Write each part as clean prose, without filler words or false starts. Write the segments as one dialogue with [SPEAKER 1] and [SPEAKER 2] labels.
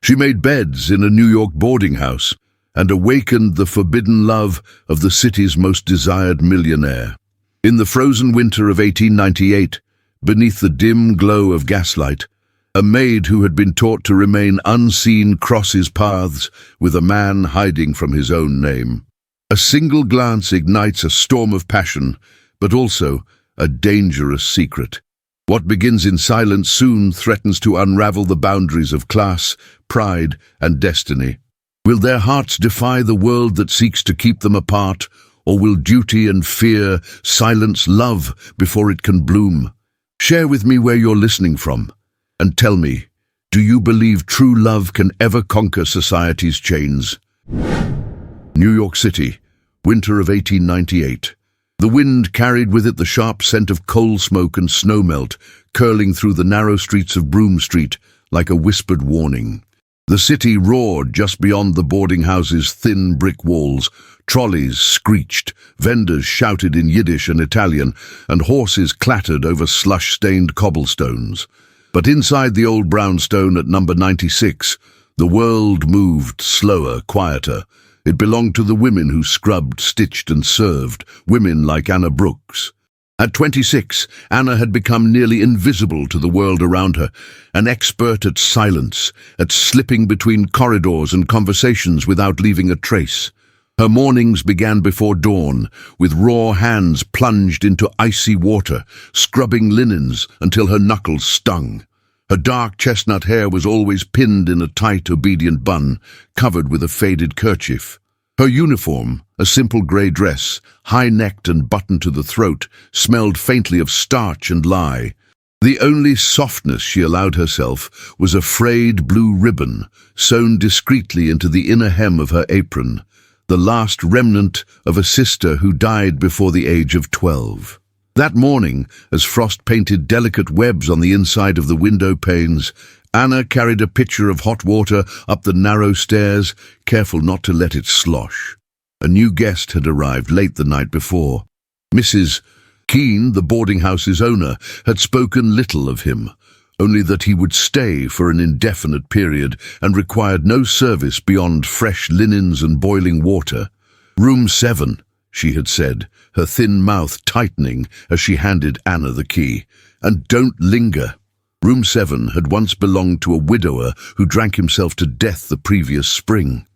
[SPEAKER 1] She made beds in a New York boarding house and awakened the forbidden love of the city's most desired millionaire. In the frozen winter of 1898, beneath the dim glow of gaslight, a maid who had been taught to remain unseen crosses paths with a man hiding from his own name. A single glance ignites a storm of passion, but also a dangerous secret. What begins in silence soon threatens to unravel the boundaries of class, pride, and destiny. Will their hearts defy the world that seeks to keep them apart, or will duty and fear silence love before it can bloom? Share with me where you're listening from, and tell me, do you believe true love can ever conquer society's chains? New York City, winter of 1898. The wind carried with it the sharp scent of coal smoke and snowmelt, curling through the narrow streets of Broome Street like a whispered warning. The city roared just beyond the boarding house's thin brick walls. Trolleys screeched, vendors shouted in Yiddish and Italian, and horses clattered over slush-stained cobblestones. But inside the old brownstone at number 96, the world moved slower, quieter. It belonged to the women who scrubbed, stitched and served, women like Anna Brooks. At 26, Anna had become nearly invisible to the world around her, an expert at silence, at slipping between corridors and conversations without leaving a trace. Her mornings began before dawn, with raw hands plunged into icy water, scrubbing linens until her knuckles stung. Her dark chestnut hair was always pinned in a tight, obedient bun, covered with a faded kerchief. Her uniform, a simple grey dress, high-necked and buttoned to the throat, smelled faintly of starch and lye. The only softness she allowed herself was a frayed blue ribbon, sewn discreetly into the inner hem of her apron, the last remnant of a sister who died before the age of 12. That morning, as frost painted delicate webs on the inside of the window panes, Anna carried a pitcher of hot water up the narrow stairs, careful not to let it slosh. A new guest had arrived late the night before. Mrs. Keene, the boarding house's owner, had spoken little of him, only that he would stay for an indefinite period and required no service beyond fresh linens and boiling water. "Room 7, she had said, her thin mouth tightening as she handed Anna the key. "And don't linger." Room 7 had once belonged to a widower who drank himself to death the previous spring.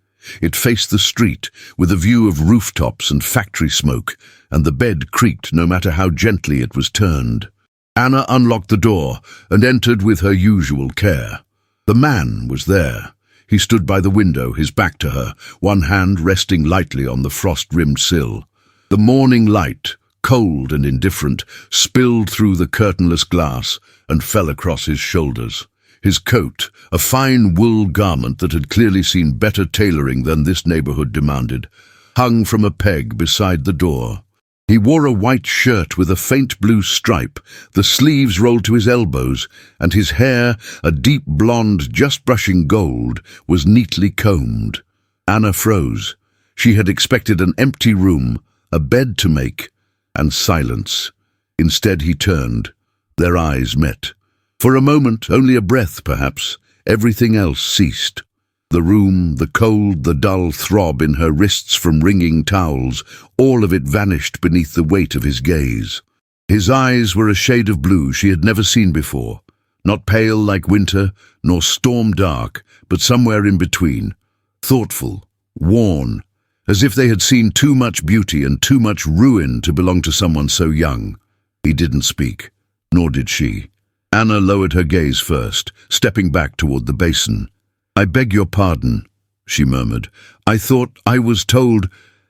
[SPEAKER 1] It faced the street, with a view of rooftops and factory smoke, and the bed creaked no matter how gently it was turned. Anna unlocked the door and entered with her usual care. The man was there. He stood by the window, his back to her, one hand resting lightly on the frost-rimmed sill. The morning light, cold and indifferent, spilled through the curtainless glass and fell across his shoulders. His coat, a fine wool garment that had clearly seen better tailoring than this neighborhood demanded, hung from a peg beside the door. He wore a white shirt with a faint blue stripe, the sleeves rolled to his elbows, and his hair, a deep blonde just brushing gold, was neatly combed. Anna froze. She had expected an empty room, a bed to make, and silence. Instead he turned. Their eyes met. For a moment, only a breath perhaps, everything else ceased. The room, the cold, the dull throb in her wrists from wringing towels, all of it vanished beneath the weight of his gaze. His eyes were a shade of blue she had never seen before, not pale like winter, nor storm dark, but somewhere in between, thoughtful, worn, as if they had seen too much beauty and too much ruin to belong to someone so young. He didn't speak, nor did she. Anna lowered her gaze first, stepping back toward the basin. "I beg your pardon," she murmured. "I thought I was told—"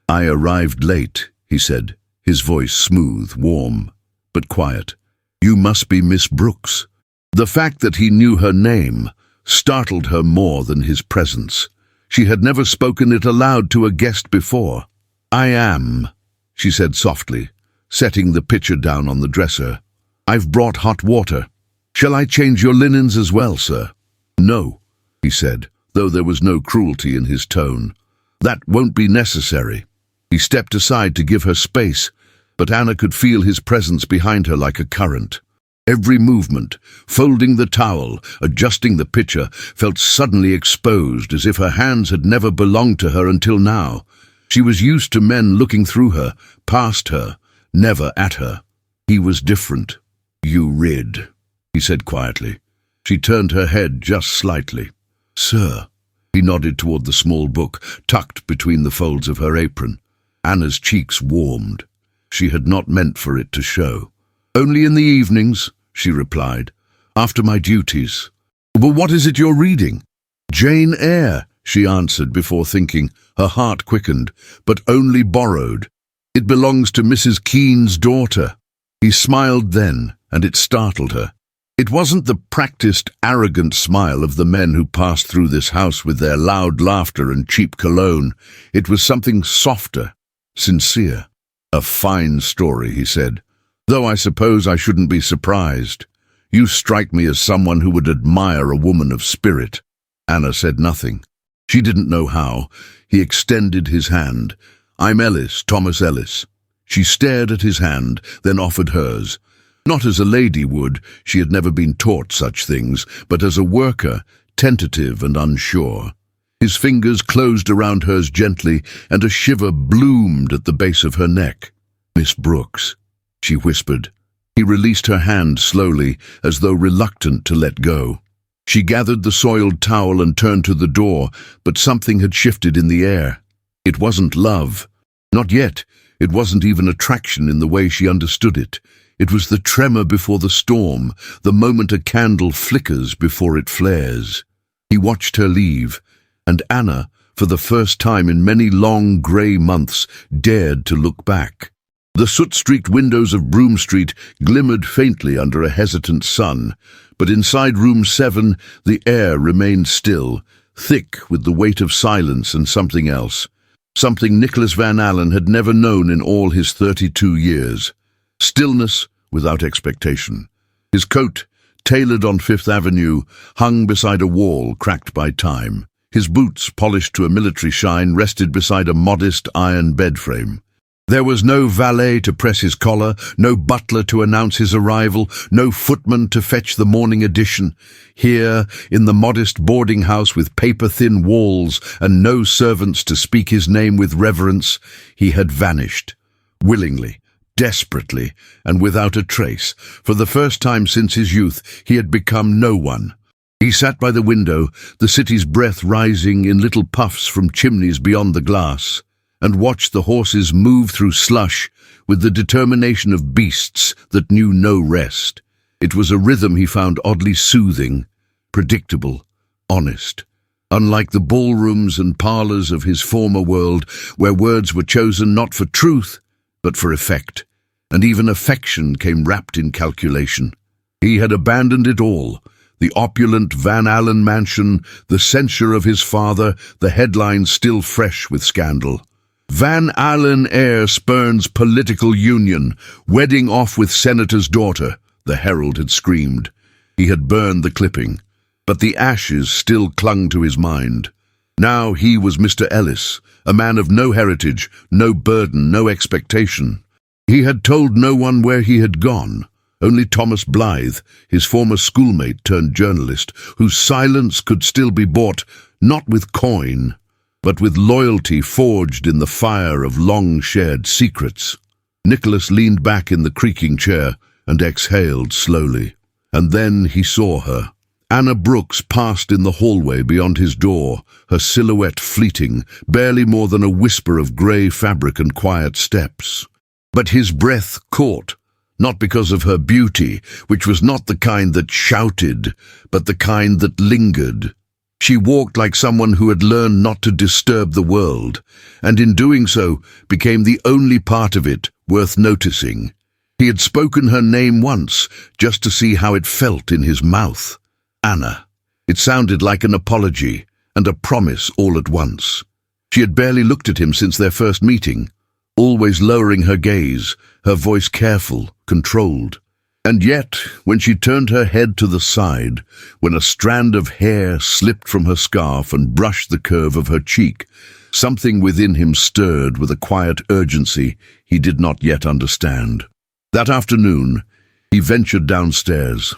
[SPEAKER 1] "I arrived late," he said, his voice smooth, warm, but quiet. "You must be Miss Brooks." The fact that he knew her name startled her more than his presence. She had never spoken it aloud to a guest before. "I am," she said softly, setting the pitcher down on the dresser. "I've brought hot water. Shall I change your linens as well, sir?" "No," he said, though there was no cruelty in his tone. "That won't be necessary." He stepped aside to give her space, but Anna could feel his presence behind her like a current. Every movement, folding the towel, adjusting the pitcher, felt suddenly exposed, as if her hands had never belonged to her until now. She was used to men looking through her, past her, never at her. He was different. "You rid," he said quietly. She turned her head just slightly. "Sir." He nodded toward the small book, tucked between the folds of her apron. Anna's cheeks warmed. She had not meant for it to show. "Only in the evenings," she replied. "After my duties." "Well, what is it you're reading?" "Jane Eyre," she answered before thinking. Her heart quickened, but only borrowed. "It belongs to Mrs. Keane's daughter." He smiled then, and it startled her. It wasn't the practiced, arrogant smile of the men who passed through this house with their loud laughter and cheap cologne. It was something softer, sincere. "A fine story," he said. "Though I suppose I shouldn't be surprised. You strike me as someone who would admire a woman of spirit." Anna said nothing. She didn't know how. He extended his hand. "I'm Ellis, Thomas Ellis." She stared at his hand, then offered hers. Not as a lady would, she had never been taught such things, but as a worker, tentative and unsure. His fingers closed around hers gently, and a shiver bloomed at the base of her neck. "Miss Brooks," she whispered. He released her hand slowly, as though reluctant to let go. She gathered the soiled towel and turned to the door, but something had shifted in the air. It wasn't love. Not yet. It wasn't even attraction in the way she understood it. It was the tremor before the storm, the moment a candle flickers before it flares. He watched her leave, and Anna, for the first time in many long grey months, dared to look back. The soot-streaked windows of Broome Street glimmered faintly under a hesitant sun, but inside room 7 the air remained still, thick with the weight of silence and something else. Something Nicholas Van Alen had never known in all his 32 years. Stillness without expectation. His coat, tailored on Fifth Avenue, hung beside a wall cracked by time. His boots, polished to a military shine, rested beside a modest iron bed frame. There was no valet to press his collar, no butler to announce his arrival, no footman to fetch the morning edition. Here, in the modest boarding house with paper-thin walls and no servants to speak his name with reverence, he had vanished. Willingly, desperately, and without a trace. For the first time since his youth, he had become no one. He sat by the window, the city's breath rising in little puffs from chimneys beyond the glass, and watched the horses move through slush with the determination of beasts that knew no rest. It was a rhythm he found oddly soothing, predictable, honest. Unlike the ballrooms and parlours of his former world, where words were chosen not for truth, but for effect, and even affection came wrapped in calculation. He had abandoned it all. The opulent Van Alen mansion, the censure of his father, the headlines still fresh with scandal. "Van Alen heir spurns political union, wedding off with senator's daughter," the herald had screamed. He had burned the clipping, but the ashes still clung to his mind. Now he was Mr. Ellis, a man of no heritage, no burden, no expectation. He had told no one where he had gone. Only Thomas Blythe, his former schoolmate turned journalist, whose silence could still be bought, not with coin, but with loyalty forged in the fire of long-shared secrets. Nicholas leaned back in the creaking chair and exhaled slowly. And then he saw her. Anna Brooks passed in the hallway beyond his door, her silhouette fleeting, barely more than a whisper of grey fabric and quiet steps. But his breath caught, not because of her beauty, which was not the kind that shouted, but the kind that lingered. She walked like someone who had learned not to disturb the world, and in doing so became the only part of it worth noticing. He had spoken her name once, just to see how it felt in his mouth. Anna. It sounded like an apology and a promise all at once. She had barely looked at him since their first meeting, always lowering her gaze, her voice careful, controlled. And yet, when she turned her head to the side, when a strand of hair slipped from her scarf and brushed the curve of her cheek, something within him stirred with a quiet urgency he did not yet understand. That afternoon, He ventured downstairs.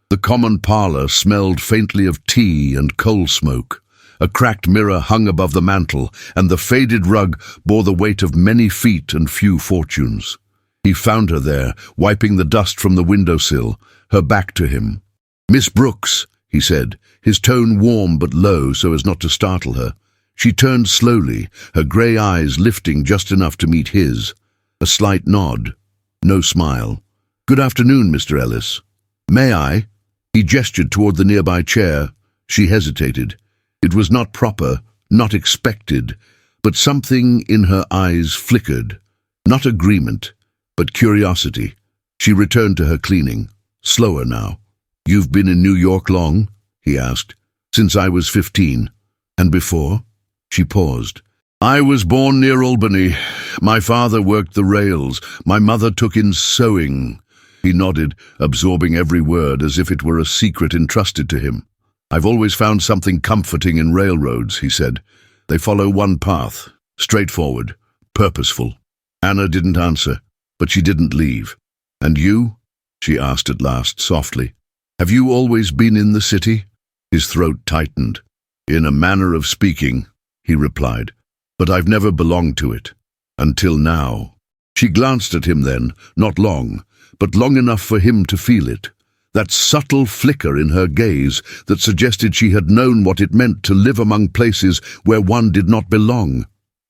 [SPEAKER 1] The common parlour smelled faintly of tea and coal smoke. A cracked mirror hung above the mantel, and the faded rug bore the weight of many feet and few fortunes. He found her there, wiping the dust from the windowsill, her back to him. "Miss Brooks," he said, his tone warm but low so as not to startle her. She turned slowly, her grey eyes lifting just enough to meet his. A slight nod. No smile. "Good afternoon, Mr. Ellis." "May I?" He gestured toward the nearby chair. She hesitated. It was not proper, not expected, but something in her eyes flickered. Not agreement, but curiosity. She returned to her cleaning, slower now. "You've been in New York long?" he asked. "Since I was 15. And before?" She paused. "I was born near Albany. My father worked the rails. My mother took in sewing." He nodded, absorbing every word as if it were a secret entrusted to him. "I've always found something comforting in railroads," he said. "They follow one path, straightforward, purposeful." Anna didn't answer, but she didn't leave. "And you?" she asked at last, softly. "Have you always been in the city?" His throat tightened. "In a manner of speaking," he replied, "but I've never belonged to it. Until now." She glanced at him then, not long, but long enough for him to feel it. That subtle flicker in her gaze that suggested she had known what it meant to live among places where one did not belong.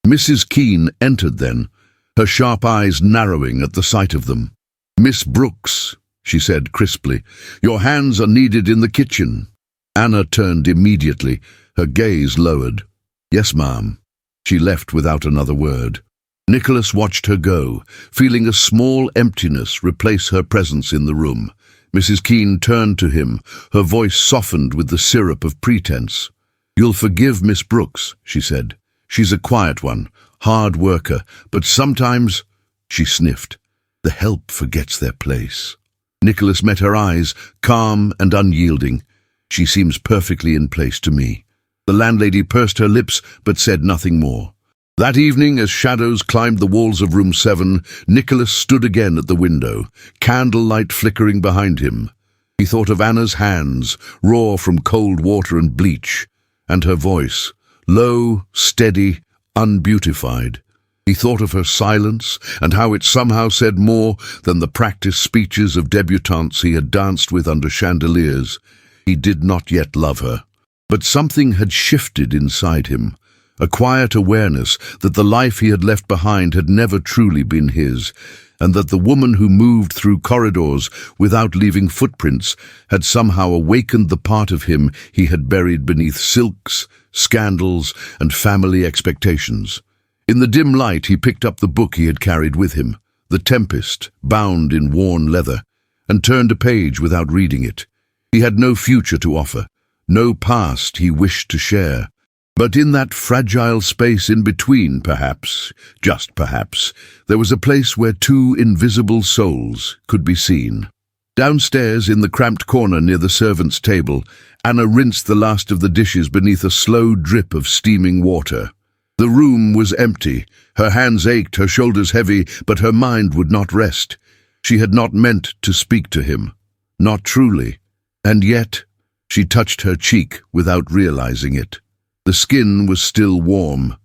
[SPEAKER 1] Mrs. Keene entered then, her sharp eyes narrowing at the sight of them. "Miss Brooks," she said crisply, "your hands are needed in the kitchen." Anna turned immediately, her gaze lowered. "Yes, ma'am." She left without another word. Nicholas watched her go, feeling a small emptiness replace her presence in the room. Mrs. Keene turned to him, her voice softened with the syrup of pretense. "You'll forgive Miss Brooks," she said. "She's a quiet one, hard worker, but sometimes—" She sniffed. "The help forgets their place." Nicholas met her eyes, calm and unyielding. "She seems perfectly in place to me." The landlady pursed her lips but said nothing more. That evening, as shadows climbed the walls of room 7, Nicholas stood again at the window, candlelight flickering behind him. He thought of Anna's hands, raw from cold water and bleach, and her voice, low, steady, unbeautified. He thought of her silence and how it somehow said more than the practiced speeches of debutantes he had danced with under chandeliers. He did not yet love her. But something had shifted inside him. A quiet awareness that the life he had left behind had never truly been his, and that the woman who moved through corridors without leaving footprints had somehow awakened the part of him he had buried beneath silks, scandals, and family expectations. In the dim light he picked up the book he had carried with him, The Tempest, bound in worn leather, and turned a page without reading it. He had no future to offer, no past he wished to share. But in that fragile space in between, perhaps, just perhaps, there was a place where two invisible souls could be seen. Downstairs, in the cramped corner near the servants' table, Anna rinsed the last of the dishes beneath a slow drip of steaming water. The room was empty. Her hands ached, her shoulders heavy, but her mind would not rest. She had not meant to speak to him. Not truly. And yet, she touched her cheek without realizing it. The skin was still warm.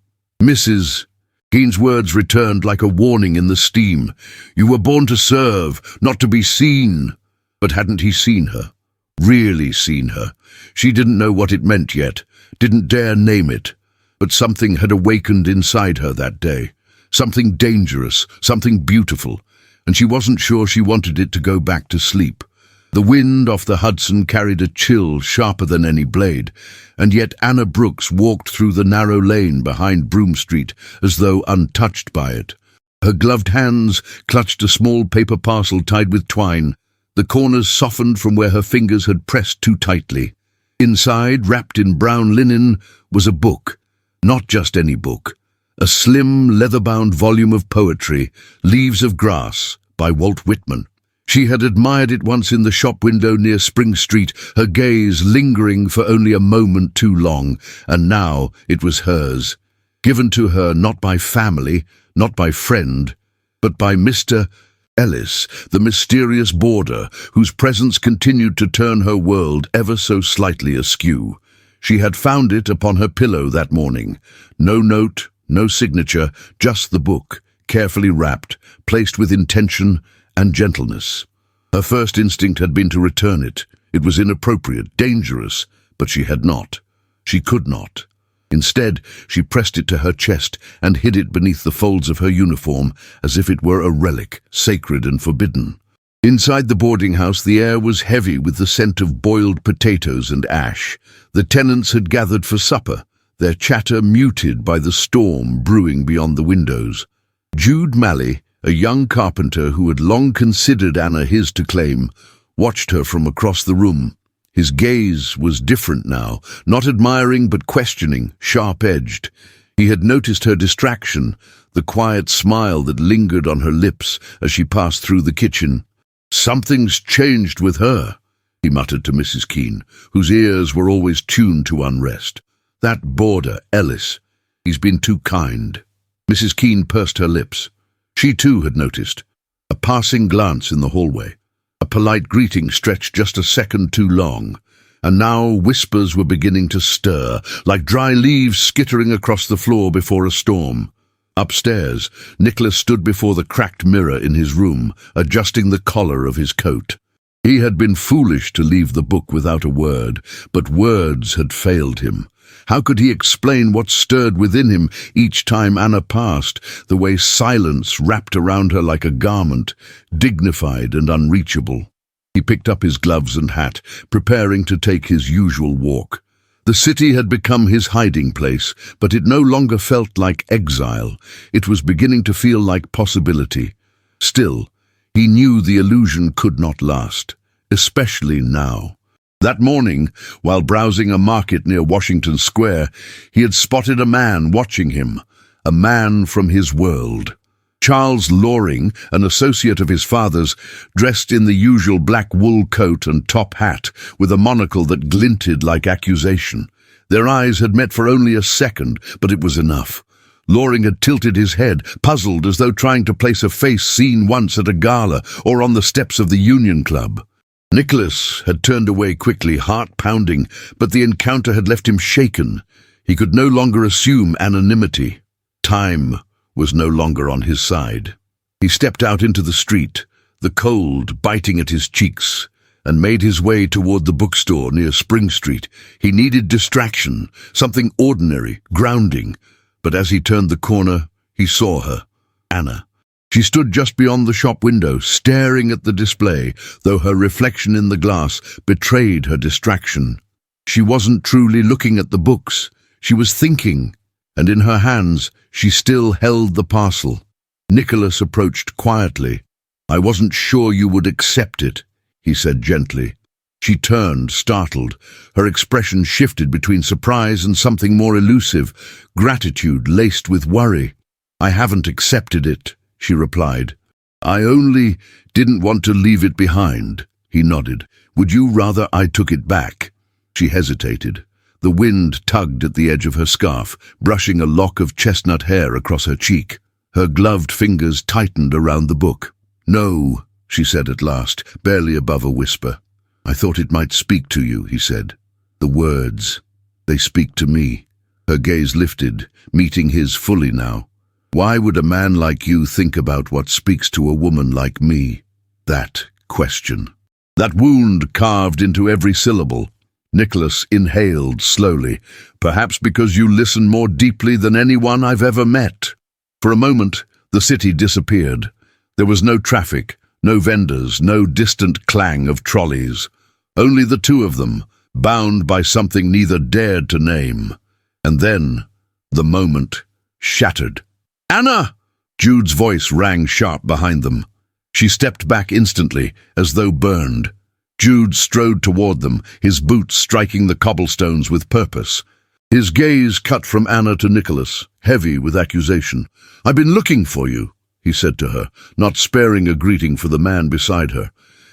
[SPEAKER 1] "Mrs." Keene's words returned like a warning in the steam. "You were born to serve, not to be seen." But hadn't he seen her? Really seen her? She didn't know what it meant yet, didn't dare name it. But something had awakened inside her that day. Something dangerous, something beautiful, and she wasn't sure she wanted it to go back to sleep. The wind off the Hudson carried a chill sharper than any blade, and yet Anna Brooks walked through the narrow lane behind Broome Street as though untouched by it. Her gloved hands clutched a small paper parcel tied with twine. The corners softened from where her fingers had pressed too tightly. Inside, wrapped in brown linen, was a book. Not just any book. A slim, leather-bound volume of poetry, Leaves of Grass, by Walt Whitman. She had admired it once in the shop window near Spring Street, her gaze lingering for only a moment too long, and now it was hers, given to her not by family, not by friend, but by Mr. Ellis, the mysterious boarder, whose presence continued to turn her world ever so slightly askew. She had found it upon her pillow that morning. No note, no signature, just the book, carefully wrapped, placed with intention and gentleness. Her first instinct had been to return it. It was inappropriate, dangerous, but she had not. She could not. Instead, she pressed it to her chest and hid it beneath the folds of her uniform as if it were a relic, sacred and forbidden. Inside the boarding house, the air was heavy with the scent of boiled potatoes and ash. The tenants had gathered for supper, their chatter muted by the storm brewing beyond the windows. Jude Malley, a young carpenter who had long considered Anna his to claim, watched her from across the room. His gaze was different now, not admiring but questioning, sharp-edged. He had noticed her distraction, the quiet smile that lingered on her lips as she passed through the kitchen. "Something's changed with her," he muttered to Mrs. Keene, whose ears were always tuned to unrest. "That boarder, Ellis, he's been too kind." Mrs. Keene pursed her lips. She too had noticed. A passing glance in the hallway. A polite greeting stretched just a second too long, and now whispers were beginning to stir, like dry leaves skittering across the floor before a storm. Upstairs, Nicholas stood before the cracked mirror in his room, adjusting the collar of his coat. He had been foolish to leave the book without a word, but words had failed him. How could he explain what stirred within him each time Anna passed, the way silence wrapped around her like a garment, dignified and unreachable? He picked up his gloves and hat, preparing to take his usual walk. The city had become his hiding place, but it no longer felt like exile. It was beginning to feel like possibility. Still, he knew the illusion could not last, especially now. That morning, while browsing a market near Washington Square, he had spotted a man watching him, a man from his world. Charles Loring, an associate of his father's, dressed in the usual black wool coat and top hat, with a monocle that glinted like accusation. Their eyes had met for only a second, but it was enough. Loring had tilted his head, puzzled as though trying to place a face seen once at a gala or on the steps of the Union Club. Nicholas had turned away quickly, heart pounding, but the encounter had left him shaken. He could no longer assume anonymity. Time was no longer on his side. He stepped out into the street, the cold biting at his cheeks, and made his way toward the bookstore near Spring Street. He needed distraction, something ordinary, grounding. But as he turned the corner, he saw her, Anna. She stood just beyond the shop window, staring at the display, though her reflection in the glass betrayed her distraction. She wasn't truly looking at the books. She was thinking, and in her hands she still held the parcel. Nicholas approached quietly. "I wasn't sure you would accept it," he said gently. She turned, startled. Her expression shifted between surprise and something more elusive, gratitude laced with worry. "I haven't accepted it," she replied. "I only didn't want to leave it behind," he nodded. "Would you rather I took it back?" She hesitated. The wind tugged at the edge of her scarf, brushing a lock of chestnut hair across her cheek. Her gloved fingers tightened around the book. "No," she said at last, barely above a whisper. "I thought it might speak to you," he said. "The words, they speak to me." Her gaze lifted, meeting his fully now. "Why would a man like you think about what speaks to a woman like me?" That question. That wound carved into every syllable. Nicholas inhaled slowly. "Perhaps because you listen more deeply than anyone I've ever met." For a moment, the city disappeared. There was no traffic, no vendors, no distant clang of trolleys. Only the two of them, bound by something neither dared to name. And then, the moment shattered. "Anna!" Jude's voice rang sharp behind them. She stepped back instantly, as though burned. Jude strode toward them, his boots striking the cobblestones with purpose. His gaze cut from Anna to Nicholas, heavy with accusation. "I've been looking for you," he said to her, not sparing a greeting for the man beside her.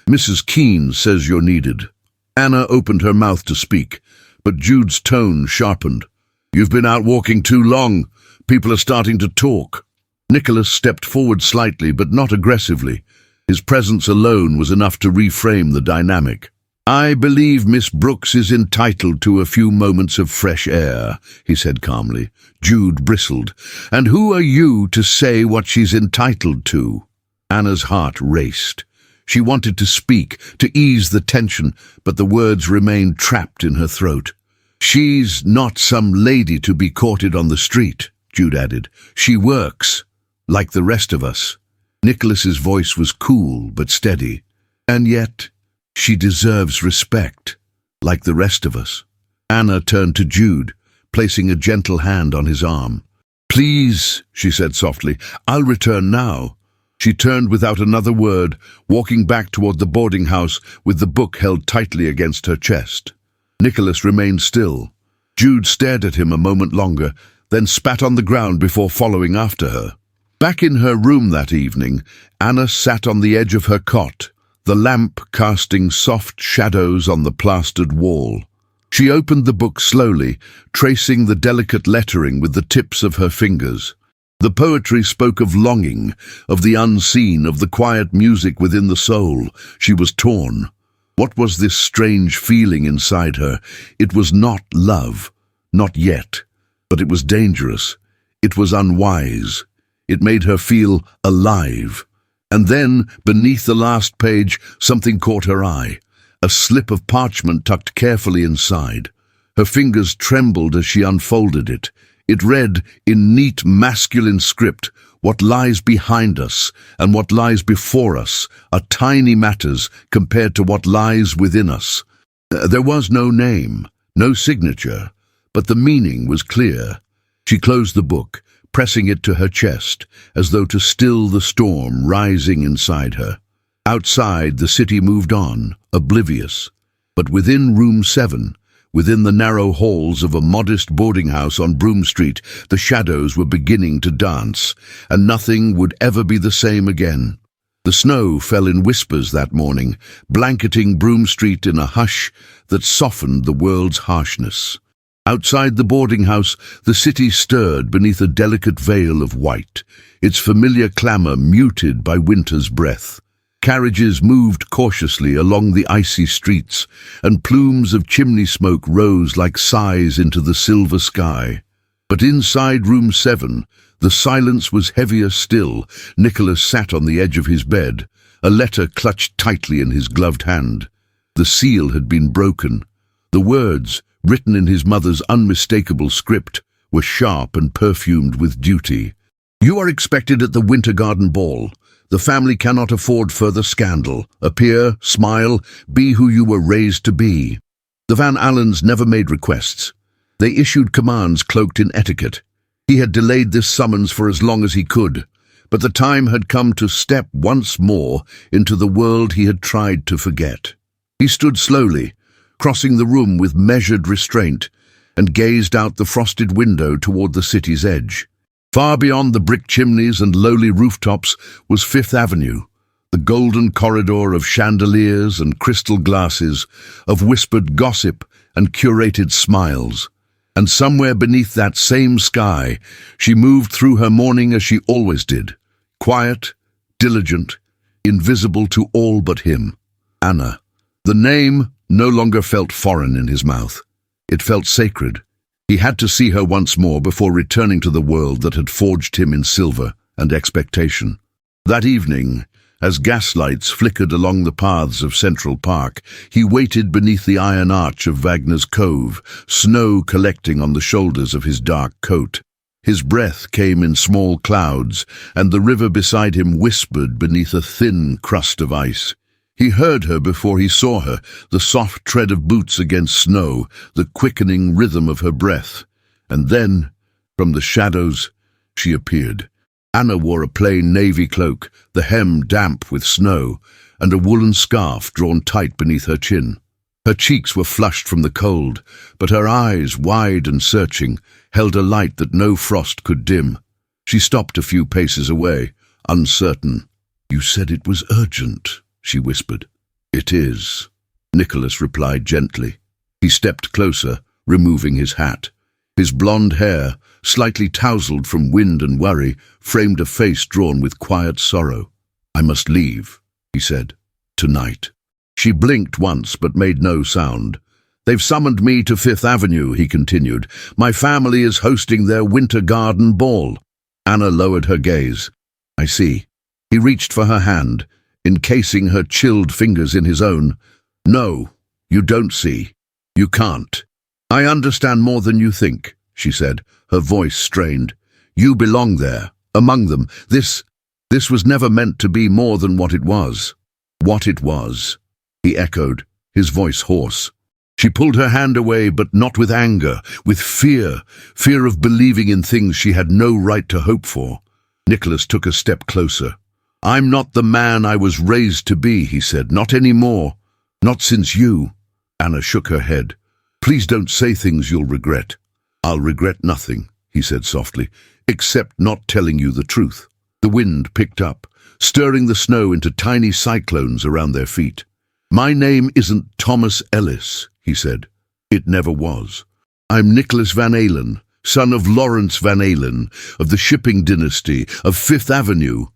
[SPEAKER 1] "Mrs. Keene says you're needed." Anna opened her mouth to speak, but Jude's tone sharpened. "You've been out walking too long. People are starting to talk." Nicholas stepped forward slightly, but not aggressively. His presence alone was enough to reframe the dynamic. "I believe Miss Brooks is entitled to a few moments of fresh air," he said calmly. Jude bristled. "And who are you to say what she's entitled to?" Anna's heart raced. She wanted to speak, to ease the tension, but the words remained trapped in her throat. "She's not some lady to be courted on the street," Jude added. "She works, like the rest of us." Nicholas's voice was cool but steady. "And yet, she deserves respect, like the rest of us." Anna turned to Jude, placing a gentle hand on his arm. "Please," she said softly, "I'll return now." She turned without another word, walking back toward the boarding house with the book held tightly against her chest. Nicholas remained still. Jude stared at him a moment longer, then spat on the ground before following after her. Back in her room that evening, Anna sat on the edge of her cot, the lamp casting soft shadows on the plastered wall. She opened the book slowly, tracing the delicate lettering with the tips of her fingers. The poetry spoke of longing, of the unseen, of the quiet music within the soul. She was torn. What was this strange feeling inside her? It was not love, not yet, but it was dangerous. It was unwise. It made her feel alive. And then, beneath the last page, something caught her eye. A slip of parchment tucked carefully inside. Her fingers trembled as she unfolded it. It read, in neat masculine script, "What lies behind us and what lies before us are tiny matters compared to what lies within us." There was no name, no signature, but the meaning was clear. She closed the book, pressing it to her chest, as though to still the storm rising inside her. Outside, the city moved on, oblivious. But within room 7, within the narrow halls of a modest boarding house on Broome Street, the shadows were beginning to dance, and nothing would ever be the same again. The snow fell in whispers that morning, blanketing Broome Street in a hush that softened the world's harshness. Outside the boarding house, the city stirred beneath a delicate veil of white, its familiar clamour muted by winter's breath. Carriages moved cautiously along the icy streets, and plumes of chimney smoke rose like sighs into the silver sky. But inside room 7, the silence was heavier still. Nicholas sat on the edge of his bed, a letter clutched tightly in his gloved hand. The seal had been broken. The words, written in his mother's unmistakable script, were sharp and perfumed with duty. "You are expected at the Winter Garden Ball. The family cannot afford further scandal. Appear, smile, be who you were raised to be." The Van Alens never made requests. They issued commands cloaked in etiquette. He had delayed this summons for as long as he could, but the time had come to step once more into the world he had tried to forget. He stood slowly, crossing the room with measured restraint, and gazed out the frosted window toward the city's edge. Far beyond the brick chimneys and lowly rooftops was Fifth Avenue, the golden corridor of chandeliers and crystal glasses, of whispered gossip and curated smiles. And somewhere beneath that same sky, she moved through her morning as she always did, quiet, diligent, invisible to all but him. Anna. The name no longer felt foreign in his mouth. It felt sacred. He had to see her once more before returning to the world that had forged him in silver and expectation. That evening, as gaslights flickered along the paths of Central Park, he waited beneath the iron arch of Wagner's Cove, snow collecting on the shoulders of his dark coat. His breath came in small clouds, and the river beside him whispered beneath a thin crust of ice. He heard her before he saw her, the soft tread of boots against snow, the quickening rhythm of her breath. And then, from the shadows, she appeared. Anna wore a plain navy cloak, the hem damp with snow, and a woolen scarf drawn tight beneath her chin. Her cheeks were flushed from the cold, but her eyes, wide and searching, held a light that no frost could dim. She stopped a few paces away, uncertain. "You said it was urgent," she whispered. "It is," Nicholas replied gently. He stepped closer, removing his hat. His blonde hair, slightly tousled from wind and worry, framed a face drawn with quiet sorrow. "I must leave," he said. Tonight. She blinked once but made no sound. They've summoned me to Fifth Avenue, he continued. My family is hosting their winter garden ball. Anna lowered her gaze. I see. He reached for her hand, encasing her chilled fingers in his own. No, you don't see. You can't. I understand more than you think, she said, her voice strained. You belong there, among them. This was never meant to be more than what it was. What it was, he echoed, his voice hoarse. She pulled her hand away, but not with anger, with fear of believing in things she had no right to hope for. Nicholas took a step closer. I'm not the man I was raised to be, he said, not anymore. Not since you. Anna shook her head. Please don't say things you'll regret. I'll regret nothing, he said softly, except not telling you the truth. The wind picked up, stirring the snow into tiny cyclones around their feet. My name isn't Thomas Ellis, he said. It never was. I'm Nicholas Van Alen, son of Lawrence Van Alen, of the shipping dynasty, of Fifth Avenue.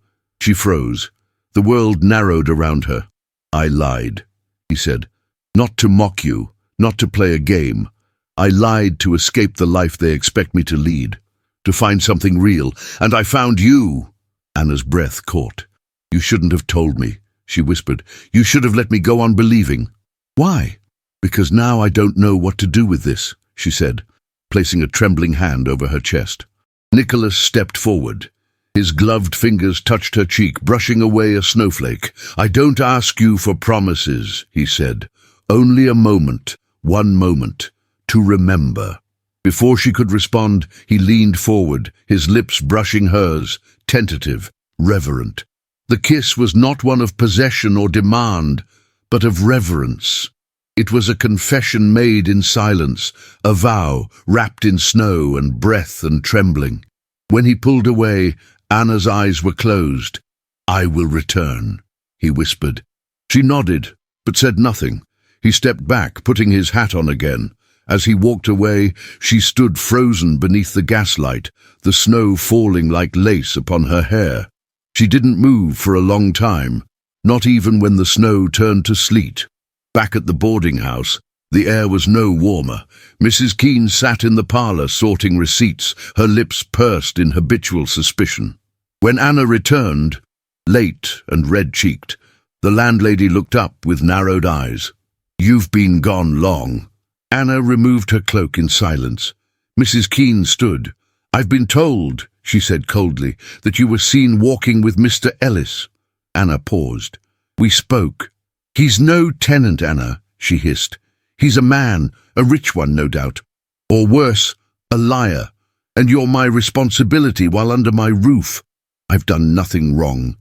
[SPEAKER 1] She froze. The world narrowed around her. I lied, he said. Not to mock you, not to play a game. I lied to escape the life they expect me to lead, to find something real, and I found you. Anna's breath caught. You shouldn't have told me, she whispered. You should have let me go on believing. Why? Because now I don't know what to do with this, she said, placing a trembling hand over her chest. Nicholas stepped forward. His gloved fingers touched her cheek, brushing away a snowflake. I don't ask you for promises, he said. Only a moment, one moment, to remember. Before she could respond, he leaned forward, his lips brushing hers, tentative, reverent. The kiss was not one of possession or demand, but of reverence. It was a confession made in silence, a vow wrapped in snow and breath and trembling. When he pulled away, Anna's eyes were closed. I will return, he whispered. She nodded, but said nothing. He stepped back, putting his hat on again. As he walked away, she stood frozen beneath the gaslight, the snow falling like lace upon her hair. She didn't move for a long time, not even when the snow turned to sleet. Back at the boarding house, the air was no warmer. Mrs. Keene sat in the parlour sorting receipts, her lips pursed in habitual suspicion. When Anna returned, late and red-cheeked, the landlady looked up with narrowed eyes. You've been gone long. Anna removed her cloak in silence. Mrs. Keene stood. I've been told, she said coldly, that you were seen walking with Mr. Ellis. Anna paused. We spoke. He's no tenant, Anna, she hissed. He's a man, a rich one, no doubt. Or worse, a liar. And you're my responsibility while under my roof. I've done nothing wrong.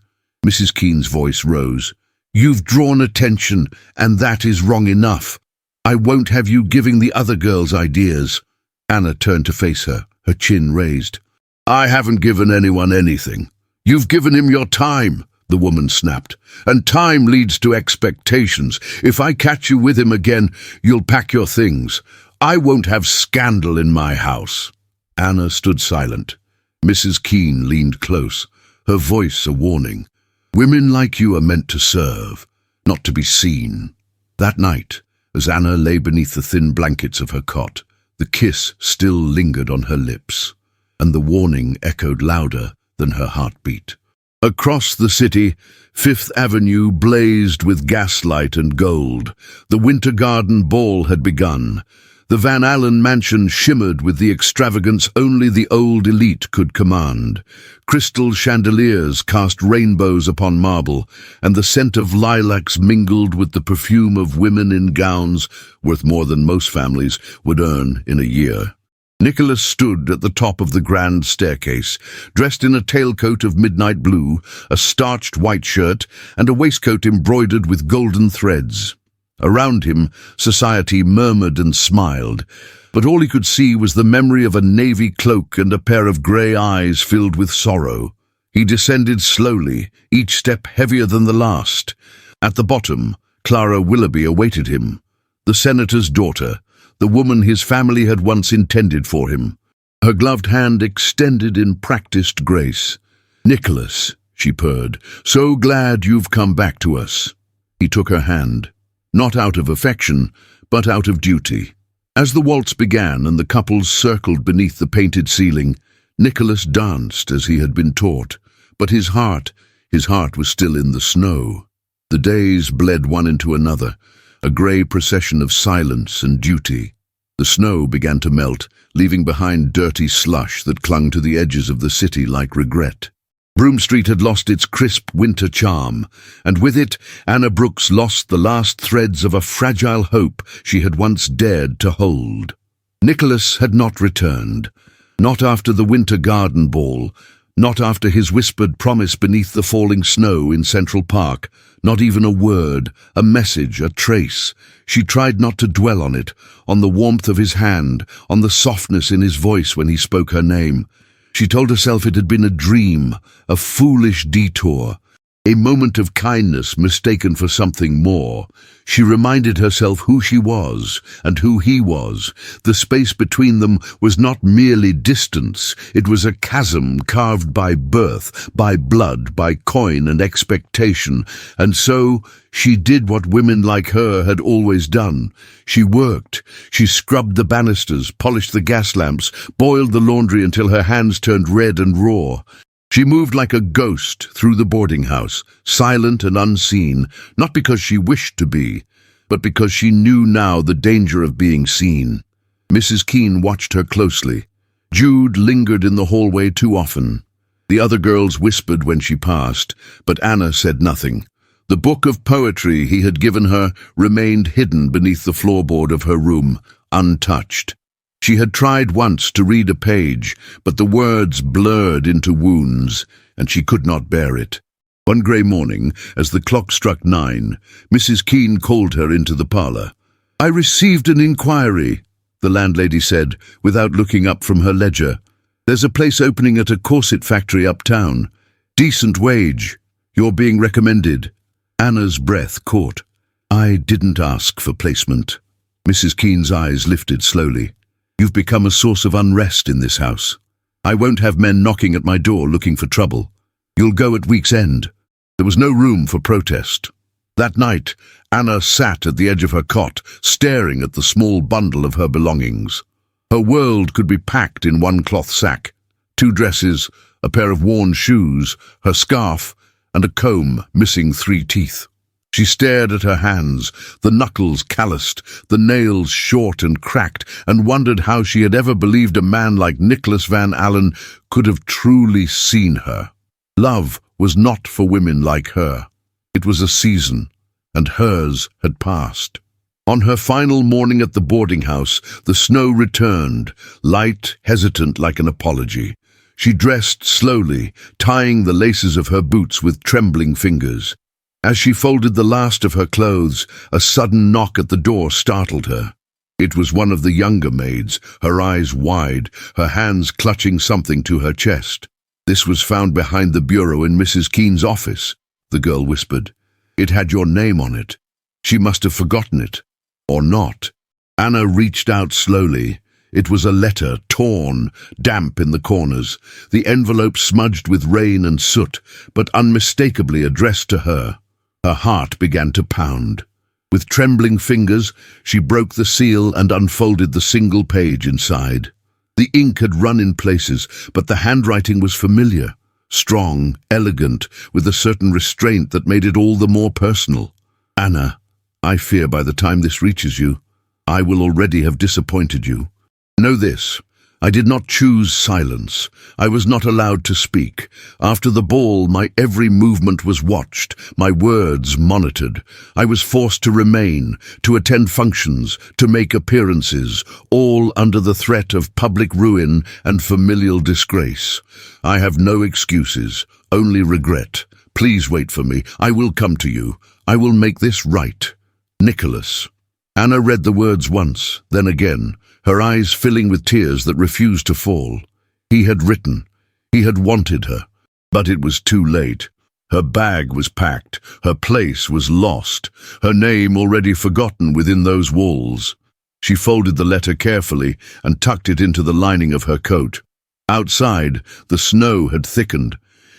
[SPEAKER 1] Mrs. Keene's voice rose. You've drawn attention, and that is wrong enough. I won't have you giving the other girls ideas. Anna turned to face her, her chin raised. I haven't given anyone anything. You've given him your time, the woman snapped. And time leads to expectations. If I catch you with him again, you'll pack your things. I won't have scandal in my house. Anna stood silent. Mrs. Keene leaned close, her voice a warning. Women like you are meant to serve, not to be seen. That night, as Anna lay beneath the thin blankets of her cot, the kiss still lingered on her lips, and the warning echoed louder than her heartbeat. Across the city, Fifth Avenue blazed with gaslight and gold. The Winter Garden Ball had begun. The Van Alen mansion shimmered with the extravagance only the old elite could command. Crystal chandeliers cast rainbows upon marble, and the scent of lilacs mingled with the perfume of women in gowns worth more than most families would earn in a year. Nicholas stood at the top of the grand staircase, dressed in a tailcoat of midnight blue, a starched white shirt, and a waistcoat embroidered with golden threads. Around him, society murmured and smiled, but all he could see was the memory of a navy cloak and a pair of grey eyes filled with sorrow. He descended slowly, each step heavier than the last. At the bottom, Clara Willoughby awaited him, the senator's daughter, the woman his family had once intended for him. Her gloved hand extended in practiced grace. "Nicholas," she purred. "So glad you've come back to us." He took her hand, not out of affection, but out of duty. As the waltz began and the couples circled beneath the painted ceiling, Nicholas danced as he had been taught, but his heart was still in the snow. The days bled one into another, a grey procession of silence and duty. The snow began to melt, leaving behind dirty slush that clung to the edges of the city like regret. Broome Street had lost its crisp winter charm, and with it, Anna Brooks lost the last threads of a fragile hope she had once dared to hold. Nicholas had not returned, not after the winter garden ball, not after his whispered promise beneath the falling snow in Central Park, not even a word, a message, a trace. She tried not to dwell on it, on the warmth of his hand, on the softness in his voice when he spoke her name. She told herself it had been a dream, a foolish detour, a moment of kindness mistaken for something more. She reminded herself who she was and who he was. The space between them was not merely distance, it was a chasm carved by birth, by blood, by coin and expectation. And so she did what women like her had always done. She worked. She scrubbed the banisters, polished the gas lamps, boiled the laundry until her hands turned red and raw. She moved like a ghost through the boarding house, silent and unseen, not because she wished to be, but because she knew now the danger of being seen. Mrs. Keene watched her closely. Jude lingered in the hallway too often. The other girls whispered when she passed, but Anna said nothing. The book of poetry he had given her remained hidden beneath the floorboard of her room, untouched. She had tried once to read a page, but the words blurred into wounds, and she could not bear it. One grey morning, as the clock struck 9, Mrs. Keene called her into the parlour. "I received an inquiry," the landlady said, without looking up from her ledger. "There's a place opening at a corset factory uptown. Decent wage. You're being recommended." Anna's breath caught. "I didn't ask for placement." Mrs. Keene's eyes lifted slowly. "You've become a source of unrest in this house. I won't have men knocking at my door looking for trouble. You'll go at week's end." There was no room for protest. That night, Anna sat at the edge of her cot, staring at the small bundle of her belongings. Her world could be packed in one cloth sack: 2 dresses, a pair of worn shoes, her scarf, and a comb missing 3 teeth. She stared at her hands, the knuckles calloused, the nails short and cracked, and wondered how she had ever believed a man like Nicholas Van Alen could have truly seen her. Love was not for women like her. It was a season, and hers had passed. On her final morning at the boarding house, the snow returned, light, hesitant like an apology. She dressed slowly, tying the laces of her boots with trembling fingers. As she folded the last of her clothes, a sudden knock at the door startled her. It was one of the younger maids, her eyes wide, her hands clutching something to her chest. "This was found behind the bureau in Mrs. Keene's office," the girl whispered. "It had your name on it. She must have forgotten it. Or not." Anna reached out slowly. It was a letter, torn, damp in the corners, the envelope smudged with rain and soot, but unmistakably addressed to her. Her heart began to pound. With trembling fingers, she broke the seal and unfolded the single page inside. The ink had run in places, but the handwriting was familiar, strong, elegant, with a certain restraint that made it all the more personal. "Anna, I fear by the time this reaches you, I will already have disappointed you. Know this, I did not choose silence. I was not allowed to speak. After the ball, my every movement was watched, my words monitored. I was forced to remain, to attend functions, to make appearances, all under the threat of public ruin and familial disgrace. I have no excuses, only regret. Please wait for me. I will come to you. I will make this right. Nicholas." Anna read the words once, then again, her eyes filling with tears that refused to fall. He had written. He had wanted her. But it was too late. Her bag was packed. Her place was lost. Her name already forgotten within those walls. She folded the letter carefully and tucked it into the lining of her coat. Outside, the snow had thickened.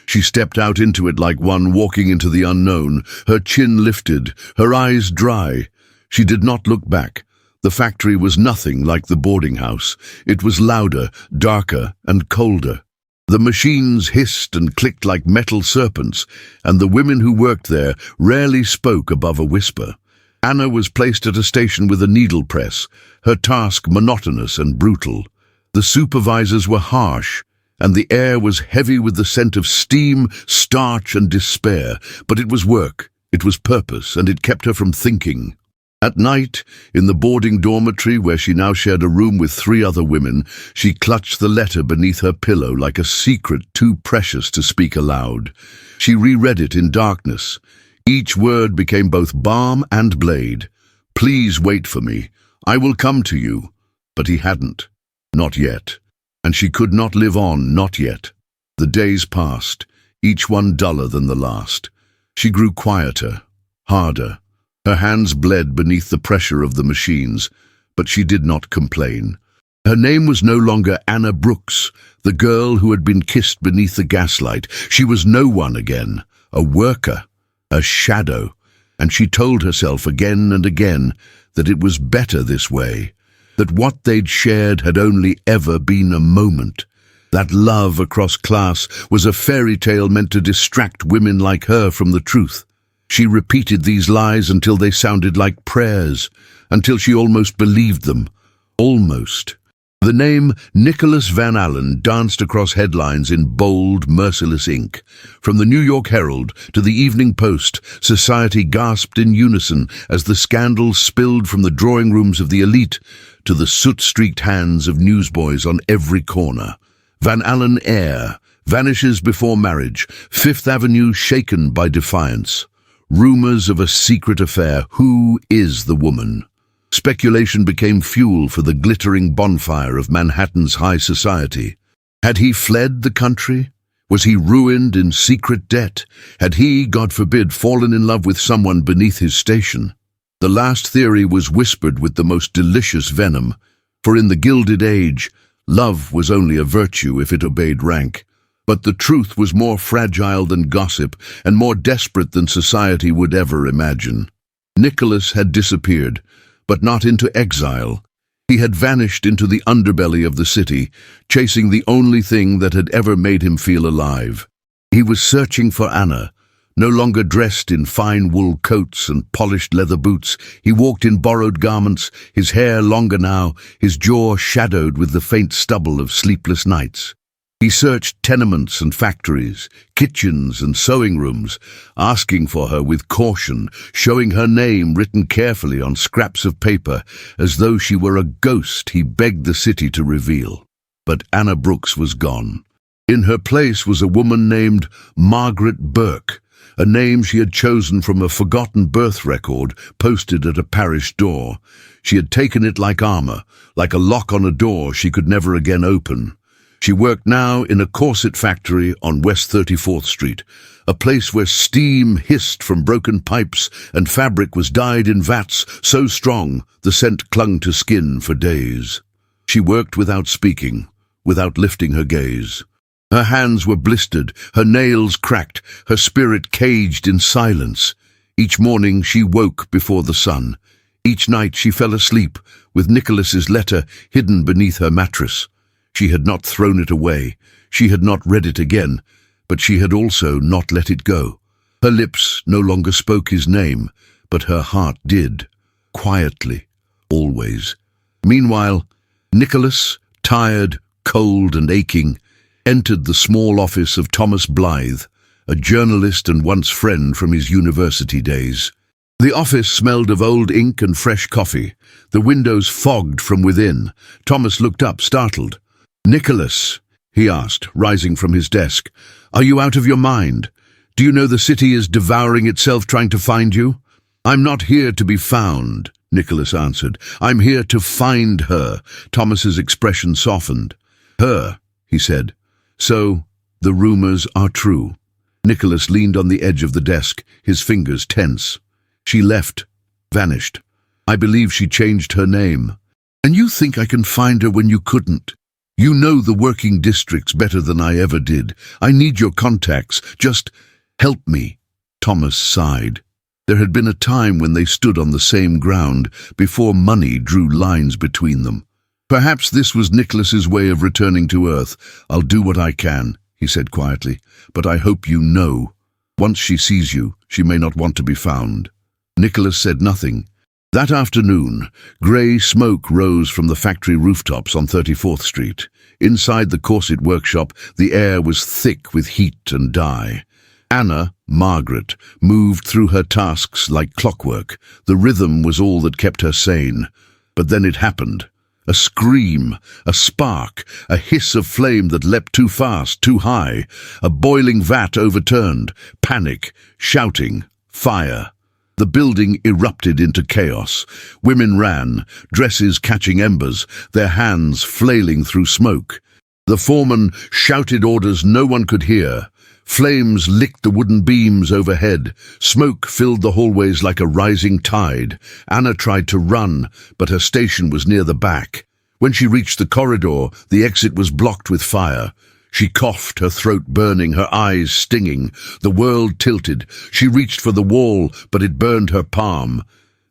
[SPEAKER 1] She stepped out into it like one walking into the unknown, her chin lifted, her eyes dry. She did not look back. The factory was nothing like the boarding house. It was louder, darker, and colder. The machines hissed and clicked like metal serpents, and the women who worked there rarely spoke above a whisper. Anna was placed at a station with a needle press, her task monotonous and brutal. The supervisors were harsh, and the air was heavy with the scent of steam, starch, and despair. But it was work, it was purpose, and it kept her from thinking. At night, in the boarding dormitory where she now shared a room with 3 other women, she clutched the letter beneath her pillow like a secret too precious to speak aloud. She reread it in darkness. Each word became both balm and blade. "Please wait for me. I will come to you." But he hadn't. Not yet. And she could not live on, not yet. The days passed, each one duller than the last. She grew quieter, harder. Her hands bled beneath the pressure of the machines, but she did not complain. Her name was no longer Anna Brooks, the girl who had been kissed beneath the gaslight. She was no one again, a worker, a shadow, and she told herself again and again that it was better this way, that what they'd shared had only ever been a moment, that love across class was a fairy tale meant to distract women like her from the truth. She repeated these lies until they sounded like prayers, until she almost believed them. Almost. The name Nicholas Van Alen danced across headlines in bold, merciless ink. From the New York Herald to the Evening Post, society gasped in unison as the scandal spilled from the drawing rooms of the elite to the soot-streaked hands of newsboys on every corner. Van Alen heir vanishes before marriage, Fifth Avenue shaken by defiance. Rumors of a secret affair. Who is the woman? Speculation became fuel for the glittering bonfire of Manhattan's high society. Had he fled the country? Was he ruined in secret debt? Had he, God forbid, fallen in love with someone beneath his station? The last theory was whispered with the most delicious venom, for in the Gilded Age, love was only a virtue if it obeyed rank. But the truth was more fragile than gossip and more desperate than society would ever imagine. Nicholas had disappeared, but not into exile. He had vanished into the underbelly of the city, chasing the only thing that had ever made him feel alive. He was searching for Anna. No longer dressed in fine wool coats and polished leather boots, he walked in borrowed garments, his hair longer now, his jaw shadowed with the faint stubble of sleepless nights. He searched tenements and factories, kitchens and sewing rooms, asking for her with caution, showing her name written carefully on scraps of paper, as though she were a ghost he begged the city to reveal. But Anna Brooks was gone. In her place was a woman named Margaret Burke, a name she had chosen from a forgotten birth record posted at a parish door. She had taken it like armor, like a lock on a door she could never again open. She worked now in a corset factory on West 34th Street, a place where steam hissed from broken pipes and fabric was dyed in vats so strong the scent clung to skin for days. She worked without speaking, without lifting her gaze. Her hands were blistered, her nails cracked, her spirit caged in silence. Each morning she woke before the sun. Each night she fell asleep, with Nicholas's letter hidden beneath her mattress. She had not thrown it away, she had not read it again, but she had also not let it go. Her lips no longer spoke his name, but her heart did, quietly, always. Meanwhile, Nicholas, tired, cold and aching, entered the small office of Thomas Blythe, a journalist and once friend from his university days. The office smelled of old ink and fresh coffee, the windows fogged from within. Thomas looked up, startled. "Nicholas," he asked, rising from his desk, "are you out of your mind? Do you know the city is devouring itself trying to find you?" "I'm not here to be found," Nicholas answered. "I'm here to find her." Thomas's expression softened. "Her," he said. "So, the rumors are true." Nicholas leaned on the edge of the desk, his fingers tense. "She left, vanished. I believe she changed her name." "And you think I can find her when you couldn't?" You know the working districts better than I ever did. I need your contacts. Just help me." Thomas sighed. There had been a time when they stood on the same ground, before money drew lines between them. Perhaps this was Nicholas's way of returning to Earth. "I'll do what I can," he said quietly, "but I hope you know. Once she sees you, she may not want to be found." Nicholas said nothing. That afternoon, grey smoke rose from the factory rooftops on 34th Street. Inside the corset workshop, the air was thick with heat and dye. Anna, Margaret, moved through her tasks like clockwork. The rhythm was all that kept her sane. But then it happened. A scream, a spark, a hiss of flame that leapt too fast, too high. A boiling vat overturned. Panic, shouting, fire. The building erupted into chaos. Women ran, dresses catching embers, their hands flailing through smoke. The foreman shouted orders no one could hear. Flames licked the wooden beams overhead. Smoke filled the hallways like a rising tide. Anna tried to run, but her station was near the back. When she reached the corridor, the exit was blocked with fire. She coughed, her throat burning, her eyes stinging. The world tilted. She reached for the wall, but it burned her palm.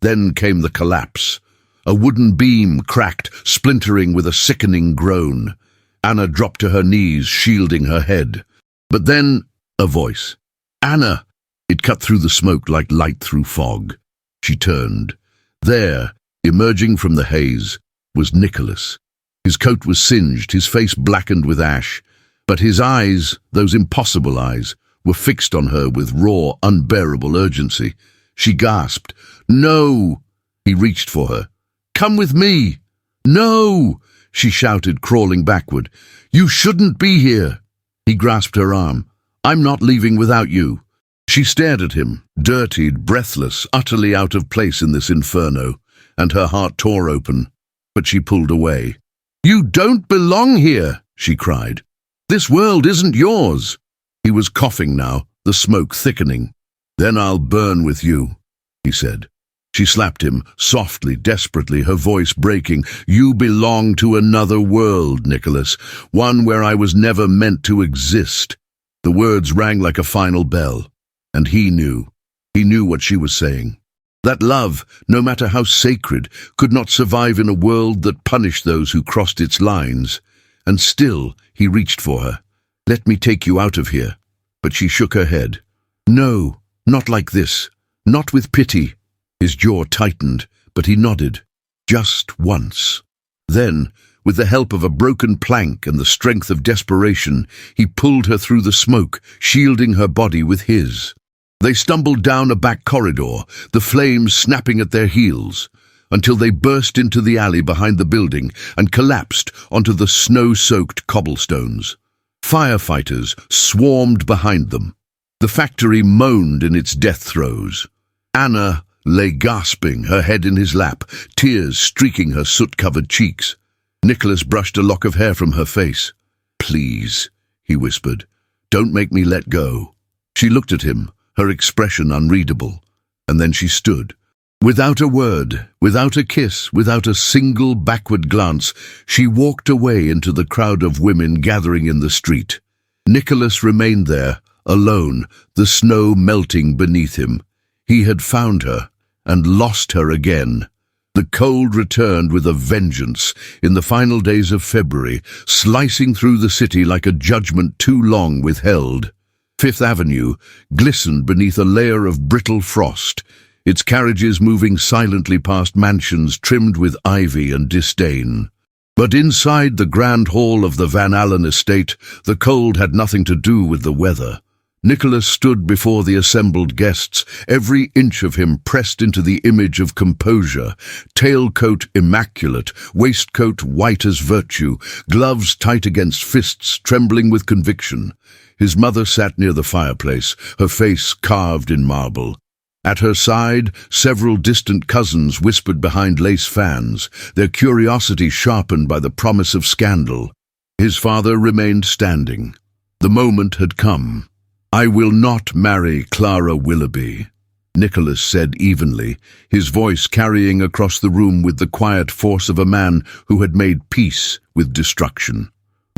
[SPEAKER 1] Then came the collapse. A wooden beam cracked, splintering with a sickening groan. Anna dropped to her knees, shielding her head. But then, a voice. "Anna!" It cut through the smoke like light through fog. She turned. There, emerging from the haze, was Nicholas. His coat was singed, his face blackened with ash, but his eyes, those impossible eyes, were fixed on her with raw, unbearable urgency. She gasped, "No!" He reached for her. "Come with me!" "No!" she shouted, crawling backward. "You shouldn't be here!" He grasped her arm. "I'm not leaving without you." She stared at him, dirtied, breathless, utterly out of place in this inferno, and her heart tore open. But she pulled away. "You don't belong here!" she cried. "This world isn't yours." He was coughing now, the smoke thickening. "Then I'll burn with you," he said. She slapped him, softly, desperately, her voice breaking. "You belong to another world, Nicholas, one where I was never meant to exist." The words rang like a final bell, and he knew. He knew what she was saying. That love, no matter how sacred, could not survive in a world that punished those who crossed its lines. And still, he reached for her. "Let me take you out of here." But she shook her head. "No, not like this. Not with pity." His jaw tightened, but he nodded. "Just once." Then, with the help of a broken plank and the strength of desperation, he pulled her through the smoke, shielding her body with his. They stumbled down a back corridor, the flames snapping at their heels, until they burst into the alley behind the building and collapsed onto the snow-soaked cobblestones. Firefighters swarmed behind them. The factory moaned in its death throes. Anna lay gasping, her head in his lap, tears streaking her soot-covered cheeks. Nicholas brushed a lock of hair from her face. "Please," he whispered, "don't make me let go." She looked at him, her expression unreadable, and then she stood. Without a word, without a kiss, without a single backward glance, she walked away into the crowd of women gathering in the street. Nicholas remained there, alone, the snow melting beneath him. He had found her, and lost her again. The cold returned with a vengeance in the final days of February, slicing through the city like a judgment too long withheld. Fifth Avenue glistened beneath a layer of brittle frost, its carriages moving silently past mansions trimmed with ivy and disdain. But inside the grand hall of the Van Alen estate, the cold had nothing to do with the weather. Nicholas stood before the assembled guests, every inch of him pressed into the image of composure, tailcoat immaculate, waistcoat white as virtue, gloves tight against fists trembling with conviction. His mother sat near the fireplace, her face carved in marble. At her side, several distant cousins whispered behind lace fans, their curiosity sharpened by the promise of scandal. His father remained standing. The moment had come. "I will not marry Clara Willoughby," Nicholas said evenly, his voice carrying across the room with the quiet force of a man who had made peace with destruction.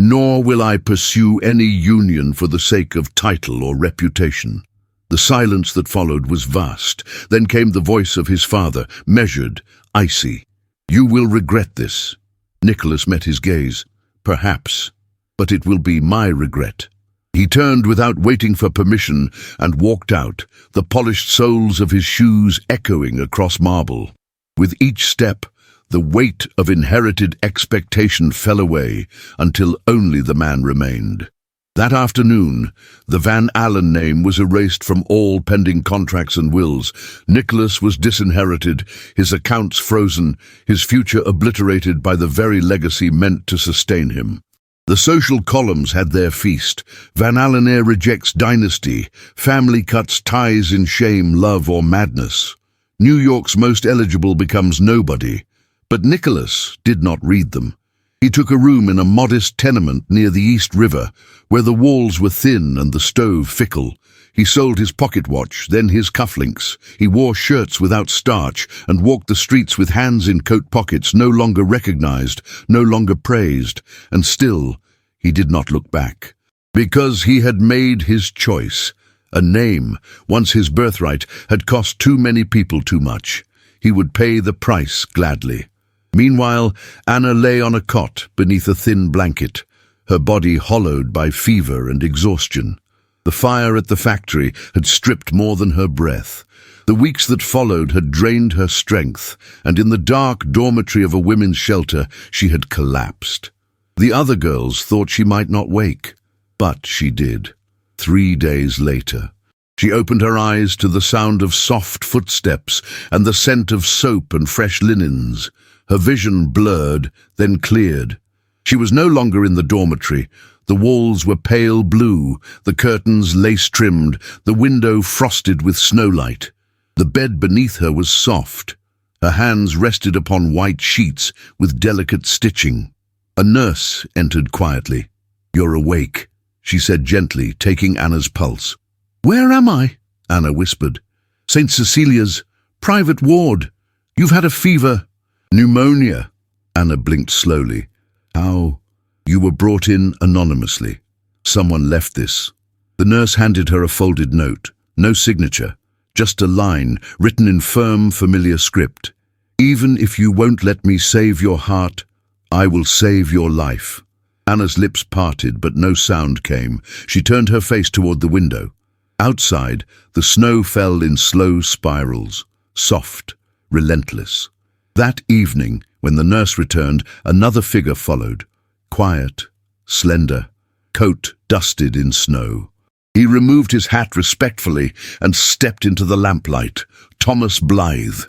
[SPEAKER 1] Nor will I pursue any union for the sake of title or reputation." The silence that followed was vast. Then came the voice of his father, measured, icy. "You will regret this." Nicholas met his gaze. "Perhaps, but it will be my regret." He turned without waiting for permission and walked out, the polished soles of his shoes echoing across marble. With each step, the weight of inherited expectation fell away until only the man remained. That afternoon, the Van Alen name was erased from all pending contracts and wills. Nicholas was disinherited, his accounts frozen, his future obliterated by the very legacy meant to sustain him. The social columns had their feast. Van Alen heir rejects dynasty, family cuts ties in shame, love, or madness. New York's most eligible becomes nobody. But Nicholas did not read them. He took a room in a modest tenement near the East River, where the walls were thin and the stove fickle. He sold his pocket watch, then his cufflinks. He wore shirts without starch and walked the streets with hands in coat pockets, no longer recognized, no longer praised. And still, he did not look back. Because he had made his choice. A name, once his birthright, had cost too many people too much. He would pay the price gladly. Meanwhile, Anna lay on a cot beneath a thin blanket, her body hollowed by fever and exhaustion. The fire at the factory had stripped more than her breath. The weeks that followed had drained her strength, and in the dark dormitory of a women's shelter she had collapsed. The other girls thought she might not wake, but she did. 3 days later, she opened her eyes to the sound of soft footsteps and the scent of soap and fresh linens. Her vision blurred, then cleared. She was no longer in the dormitory. The walls were pale blue, the curtains lace-trimmed, the window frosted with snowlight. The bed beneath her was soft. Her hands rested upon white sheets with delicate stitching. A nurse entered quietly. "You're awake," she said gently, taking Anna's pulse. "Where am I?" Anna whispered. "St. Cecilia's private ward. You've had a fever." "Pneumonia." Anna blinked slowly. "How?" "You were brought in anonymously. Someone left this." The nurse handed her a folded note. No signature, just a line written in firm, familiar script. "Even if you won't let me save your heart, I will save your life." Anna's lips parted, but no sound came. She turned her face toward the window. Outside, the snow fell in slow spirals, soft, relentless. That evening, when the nurse returned, another figure followed. Quiet, slender, coat dusted in snow. He removed his hat respectfully and stepped into the lamplight. Thomas Blythe.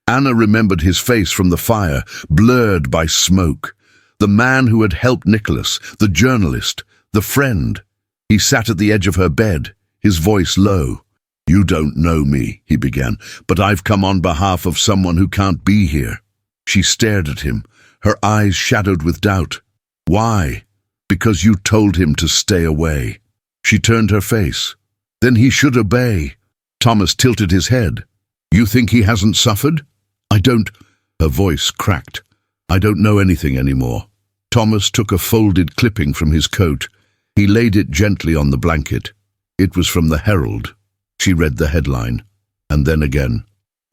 [SPEAKER 1] Anna remembered his face from the fire, blurred by smoke. The man who had helped Nicholas, the journalist, the friend. He sat at the edge of her bed, his voice low. "You don't know me," he began, "but I've come on behalf of someone who can't be here." She stared at him, her eyes shadowed with doubt. "Why?" "Because you told him to stay away." She turned her face. "Then he should obey." Thomas tilted his head. "You think he hasn't suffered?" "I don't—" Her voice cracked. "I don't know anything anymore." Thomas took a folded clipping from his coat. He laid it gently on the blanket. It was from the Herald. She read the headline, and then again.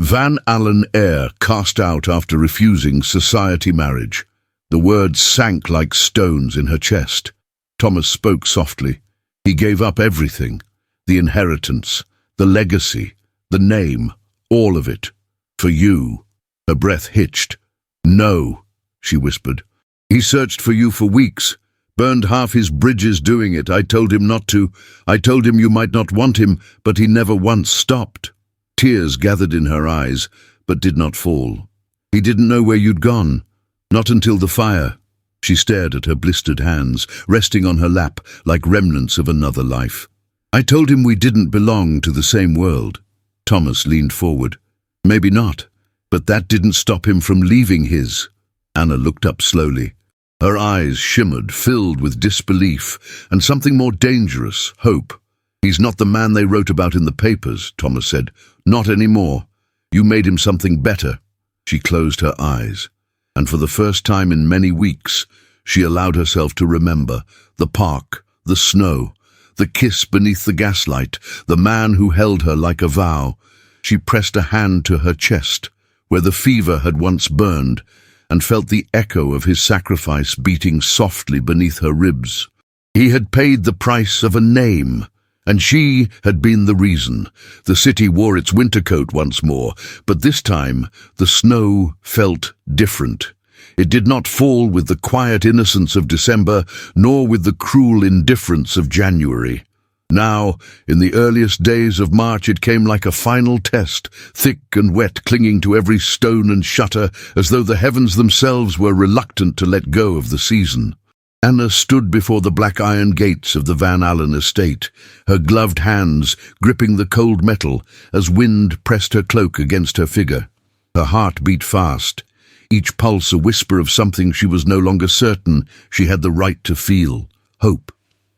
[SPEAKER 1] "Van Alen heir cast out after refusing society marriage." The words sank like stones in her chest. Thomas spoke softly. He gave up everything. The inheritance, the legacy, the name, all of it. "For you." Her breath hitched. "No," she whispered. "He searched for you for weeks. Burned half his bridges doing it. I told him not to. I told him you might not want him, but he never once stopped." Tears gathered in her eyes, but did not fall. "He didn't know where you'd gone. Not until the fire." She stared at her blistered hands, resting on her lap like remnants of another life. "I told him we didn't belong to the same world." Thomas leaned forward. "Maybe not, but that didn't stop him from leaving his." Anna looked up slowly. Her eyes shimmered, filled with disbelief, and something more dangerous, hope. "He's not the man they wrote about in the papers," Thomas said. "Not anymore. You made him something better." She closed her eyes, and for the first time in many weeks, She allowed herself to remember the park, the snow, the kiss beneath the gaslight, the man who held her like a vow. She pressed a hand to her chest, where the fever had once burned, and felt the echo of his sacrifice beating softly beneath her ribs. He had paid the price of a name, and she had been the reason. The city wore its winter coat once more, but this time the snow felt different. It did not fall with the quiet innocence of December, nor with the cruel indifference of January. Now, in the earliest days of March, it came like a final test, thick and wet, clinging to every stone and shutter, as though the heavens themselves were reluctant to let go of the season. Anna stood before the black iron gates of the Van Alen estate, her gloved hands gripping the cold metal as wind pressed her cloak against her figure. Her heart beat fast, each pulse a whisper of something she was no longer certain she had the right to feel: hope.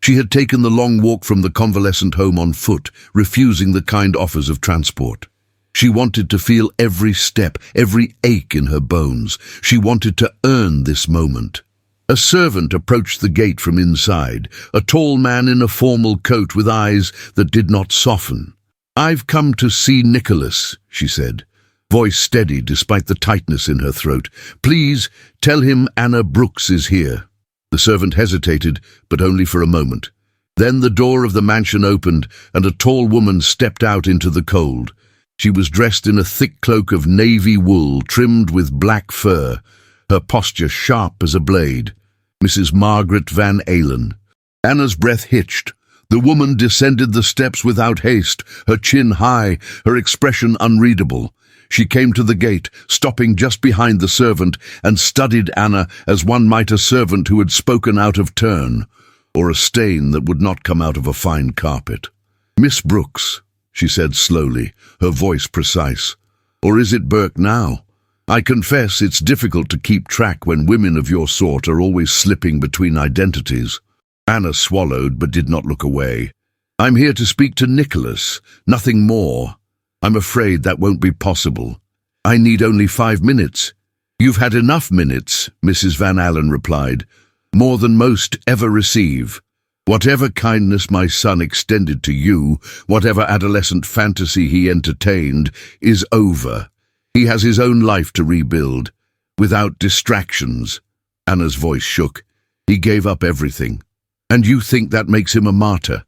[SPEAKER 1] She had taken the long walk from the convalescent home on foot, refusing the kind offers of transport. She wanted to feel every step, every ache in her bones. She wanted to earn this moment. A servant approached the gate from inside, a tall man in a formal coat with eyes that did not soften. "I've come to see Nicholas," she said, voice steady despite the tightness in her throat. "Please tell him Anna Brooks is here." The servant hesitated, but only for a moment. Then the door of the mansion opened, and a tall woman stepped out into the cold. She was dressed in a thick cloak of navy wool trimmed with black fur, her posture sharp as a blade. Mrs. Margaret Van Alen. Anna's breath hitched. The woman descended the steps without haste, her chin high, her expression unreadable. She came to the gate, stopping just behind the servant, and studied Anna as one might a servant who had spoken out of turn, or a stain that would not come out of a fine carpet. "Miss Brooks," she said slowly, her voice precise. "Or is it Burke now? I confess it's difficult to keep track when women of your sort are always slipping between identities." Anna swallowed but did not look away. "I'm here to speak to Nicholas, nothing more. I'm afraid that won't be possible. I need only 5 minutes." "You've had enough minutes," Mrs. Van Alen replied. "More than most ever receive. Whatever kindness my son extended to you, whatever adolescent fantasy he entertained, is over. He has his own life to rebuild, without distractions." Anna's voice shook. "He gave up everything. And you think that makes him a martyr?"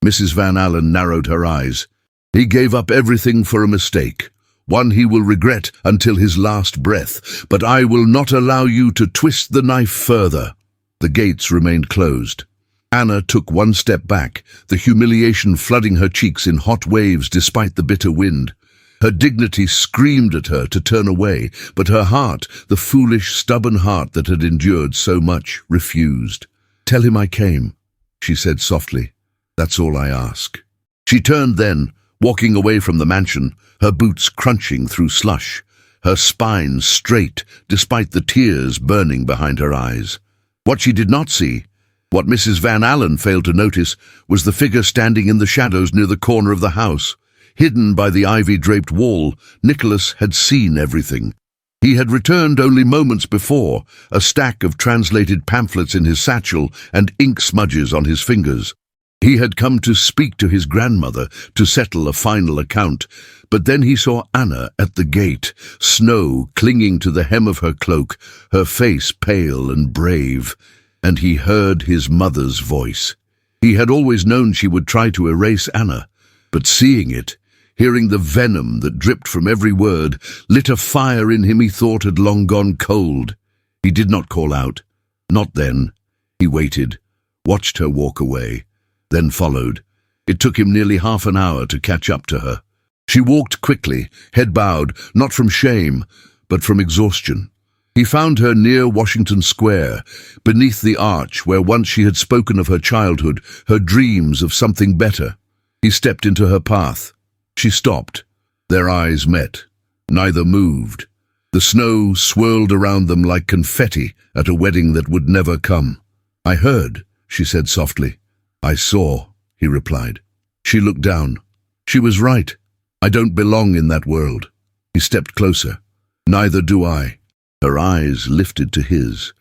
[SPEAKER 1] Mrs. Van Alen narrowed her eyes. "He gave up everything for a mistake, one he will regret until his last breath, but I will not allow you to twist the knife further." The gates remained closed. Anna took one step back, the humiliation flooding her cheeks in hot waves despite the bitter wind. Her dignity screamed at her to turn away, but her heart, the foolish, stubborn heart that had endured so much, refused. "Tell him I came," she said softly. "That's all I ask." She turned then, walking away from the mansion, her boots crunching through slush, her spine straight despite the tears burning behind her eyes. What she did not see, what Mrs. Van Alen failed to notice, was the figure standing in the shadows near the corner of the house. Hidden by the ivy-draped wall, Nicholas had seen everything. He had returned only moments before, a stack of translated pamphlets in his satchel and ink smudges on his fingers. He had come to speak to his grandmother, to settle a final account, but then he saw Anna at the gate, snow clinging to the hem of her cloak, her face pale and brave, and he heard his mother's voice. He had always known she would try to erase Anna, but seeing it, hearing the venom that dripped from every word, lit a fire in him he thought had long gone cold. He did not call out. Not then. He waited, watched her walk away, then followed. It took him nearly half an hour to catch up to her. She walked quickly, head bowed, not from shame, but from exhaustion. He found her near Washington Square, beneath the arch where once she had spoken of her childhood, her dreams of something better. He stepped into her path. She stopped. Their eyes met. Neither moved. The snow swirled around them like confetti at a wedding that would never come. "I heard," she said softly. "I saw," he replied. She looked down. She was right. "I don't belong in that world." He stepped closer. "Neither do I." Her eyes lifted to his.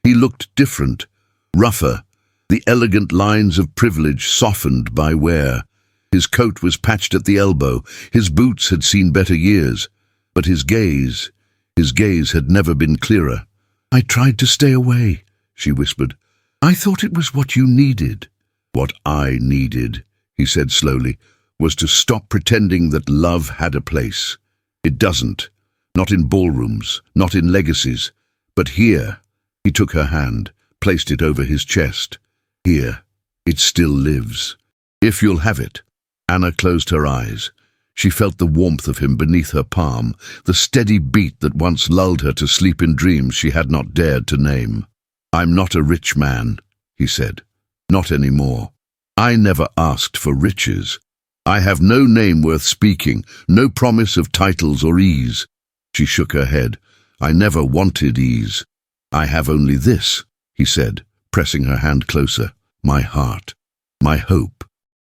[SPEAKER 1] He looked different, rougher, the elegant lines of privilege softened by wear. His coat was patched at the elbow, his boots had seen better years, but his gaze had never been clearer. "I tried to stay away," she whispered. "I thought it was what you needed." "What I needed," he said slowly, "was to stop pretending that love had a place. It doesn't. Not in ballrooms, not in legacies. But here," he took her hand, placed it over his chest. "Here, it still lives. If you'll have it." Anna closed her eyes. She felt the warmth of him beneath her palm, the steady beat that once lulled her to sleep in dreams she had not dared to name. "I'm not a rich man," he said. "Not anymore. I never asked for riches. I have no name worth speaking, no promise of titles or ease." She shook her head. "I never wanted ease. I have only this," he said, pressing her hand closer. "My heart, my hope,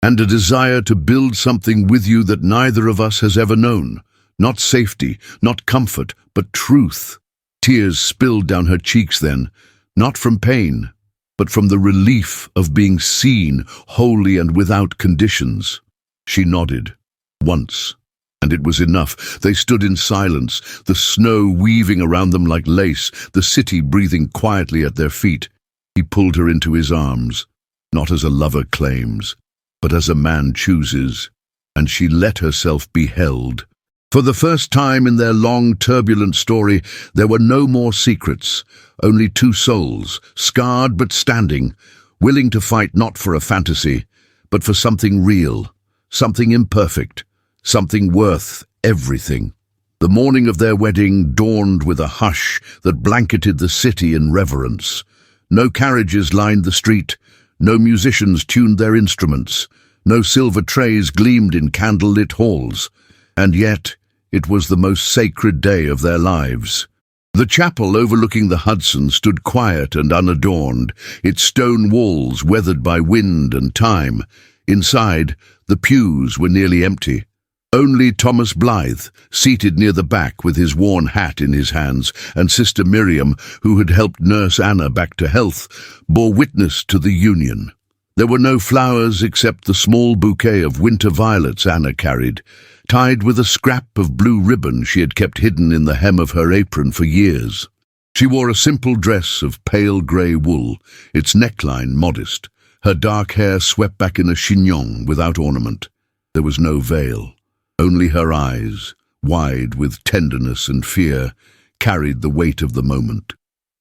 [SPEAKER 1] and a desire to build something with you that neither of us has ever known. Not safety, not comfort, but truth." Tears spilled down her cheeks then, not from pain, but from the relief of being seen, wholly and without conditions. She nodded. Once. And it was enough. They stood in silence, the snow weaving around them like lace, the city breathing quietly at their feet. He pulled her into his arms, not as a lover claims, but as a man chooses, and she let herself be held. For the first time in their long, turbulent story, there were no more secrets, only two souls, scarred but standing, willing to fight not for a fantasy, but for something real, something imperfect, something worth everything. The morning of their wedding dawned with a hush that blanketed the city in reverence. No carriages lined the street, no musicians tuned their instruments, no silver trays gleamed in candle-lit halls, and yet it was the most sacred day of their lives. The chapel overlooking the Hudson stood quiet and unadorned, its stone walls weathered by wind and time. Inside, the pews were nearly empty. Only Thomas Blythe, seated near the back with his worn hat in his hands, and Sister Miriam, who had helped nurse Anna back to health, bore witness to the union. There were no flowers except the small bouquet of winter violets Anna carried, tied with a scrap of blue ribbon she had kept hidden in the hem of her apron for years. She wore a simple dress of pale grey wool, its neckline modest, her dark hair swept back in a chignon without ornament. There was no veil. Only her eyes, wide with tenderness and fear, carried the weight of the moment.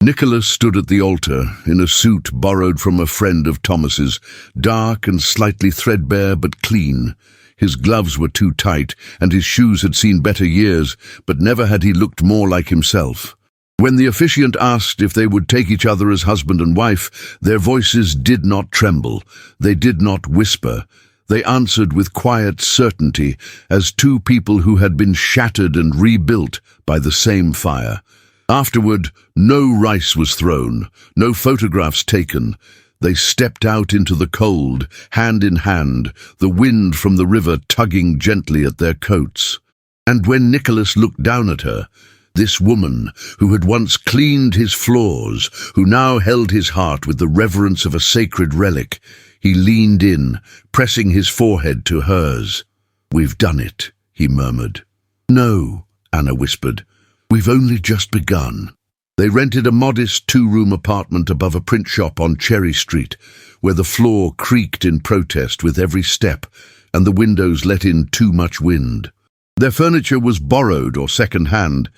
[SPEAKER 1] Nicholas stood at the altar, in a suit borrowed from a friend of Thomas's, dark and slightly threadbare but clean. His gloves were too tight, and his shoes had seen better years, but never had he looked more like himself. When the officiant asked if they would take each other as husband and wife, their voices did not tremble, they did not whisper. They answered with quiet certainty, as two people who had been shattered and rebuilt by the same fire. Afterward, no rice was thrown, no photographs taken. They stepped out into the cold, hand in hand, the wind from the river tugging gently at their coats. And when Nicholas looked down at her, this woman, who had once cleaned his floors, who now held his heart with the reverence of a sacred relic, he leaned in, pressing his forehead to hers. "We've done it," he murmured. "No," Anna whispered. "We've only just begun." They rented a modest two-room apartment above a print shop on Cherry Street, where the floor creaked in protest with every step, and the windows let in too much wind. Their furniture was borrowed or second-hand,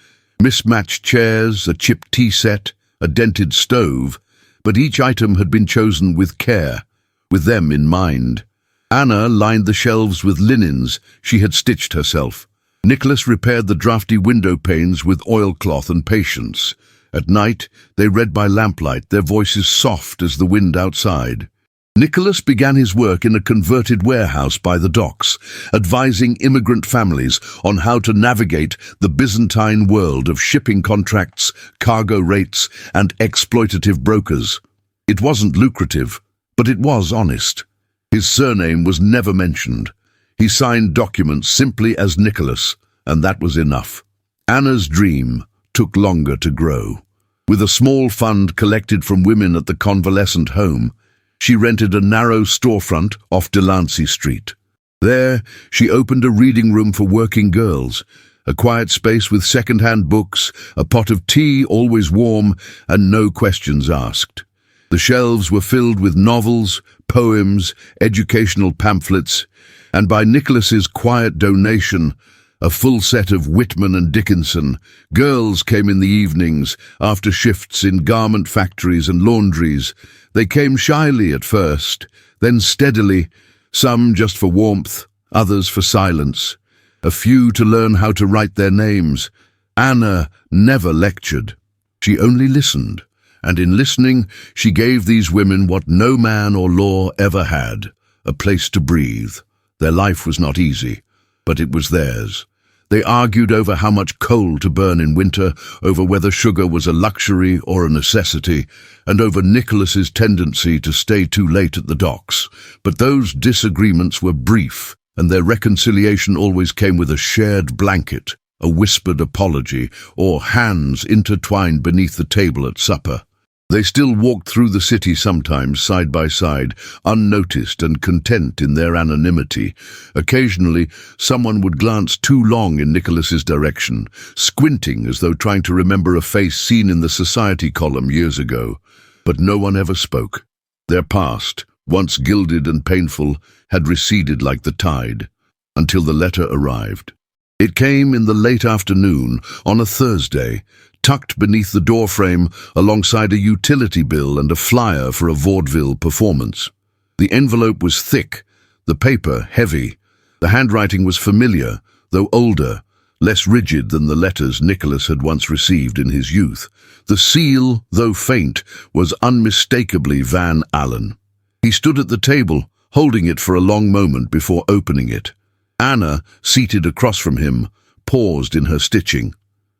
[SPEAKER 1] mismatched chairs, a chipped tea set, a dented stove, but each item had been chosen with care, with them in mind. Anna lined the shelves with linens she had stitched herself. Nicholas repaired the drafty window panes with oilcloth and patience. At night, they read by lamplight, their voices soft as the wind outside. Nicholas began his work in a converted warehouse by the docks, advising immigrant families on how to navigate the Byzantine world of shipping contracts, cargo rates, and exploitative brokers. It wasn't lucrative, but it was honest. His surname was never mentioned. He signed documents simply as Nicholas, and that was enough. Anna's dream took longer to grow. With a small fund collected from women at the convalescent home, she rented a narrow storefront off Delancey Street. There, she opened a reading room for working girls, a quiet space with second-hand books, a pot of tea always warm, and no questions asked. The shelves were filled with novels, poems, educational pamphlets, and by Nicholas's quiet donation, a full set of Whitman and Dickinson, girls came in the evenings, after shifts in garment factories and laundries. They came shyly at first, then steadily, some just for warmth, others for silence, a few to learn how to write their names. Anna never lectured. She only listened, and in listening, she gave these women what no man or law ever had, a place to breathe. Their life was not easy, but it was theirs. They argued over how much coal to burn in winter, over whether sugar was a luxury or a necessity, and over Nicholas's tendency to stay too late at the docks. But those disagreements were brief, and their reconciliation always came with a shared blanket, a whispered apology, or hands intertwined beneath the table at supper. They still walked through the city sometimes, side by side, unnoticed and content in their anonymity. Occasionally, someone would glance too long in Nicholas's direction, squinting as though trying to remember a face seen in the society column years ago. But no one ever spoke. Their past, once gilded and painful, had receded like the tide, until the letter arrived. It came in the late afternoon, on a Thursday, tucked beneath the doorframe alongside a utility bill and a flyer for a vaudeville performance. The envelope was thick, the paper heavy. The handwriting was familiar, though older, less rigid than the letters Nicholas had once received in his youth. The seal, though faint, was unmistakably Van Alen. He stood at the table, holding it for a long moment before opening it. Anna, seated across from him, paused in her stitching.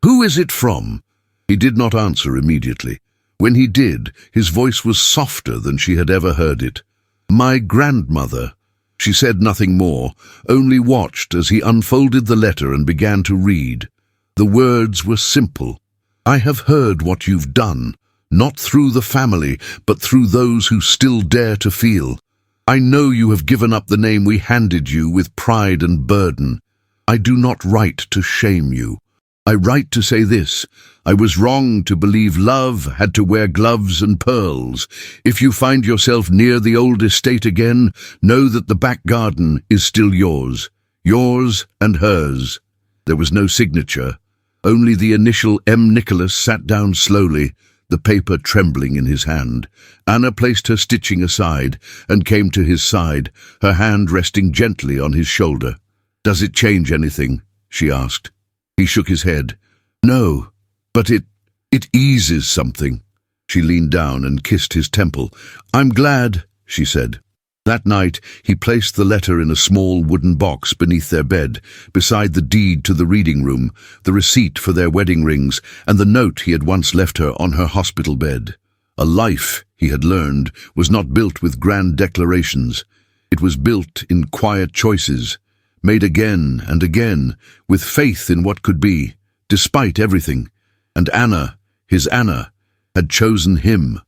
[SPEAKER 1] "Who is it from?" He did not answer immediately. When he did, his voice was softer than she had ever heard it. "My grandmother." She said nothing more, only watched as he unfolded the letter and began to read. The words were simple. "I have heard what you've done, not through the family, but through those who still dare to feel. I know you have given up the name we handed you with pride and burden. I do not write to shame you. I write to say this: I was wrong to believe love had to wear gloves and pearls. If you find yourself near the old estate again, know that the back garden is still yours and hers." There was no signature, only the initial M. Nicholas sat down slowly, the paper trembling in his hand. Anna placed her stitching aside and came to his side, her hand resting gently on his shoulder. "Does it change anything?" she asked. He shook his head. "No, but it eases something." She leaned down and kissed his temple. "I'm glad," she said. That night, he placed the letter in a small wooden box beneath their bed, beside the deed to the reading room, the receipt for their wedding rings, and the note he had once left her on her hospital bed. A life, he had learned, was not built with grand declarations. It was built in quiet choices, made again and again, with faith in what could be, despite everything. And Anna, his Anna, had chosen him,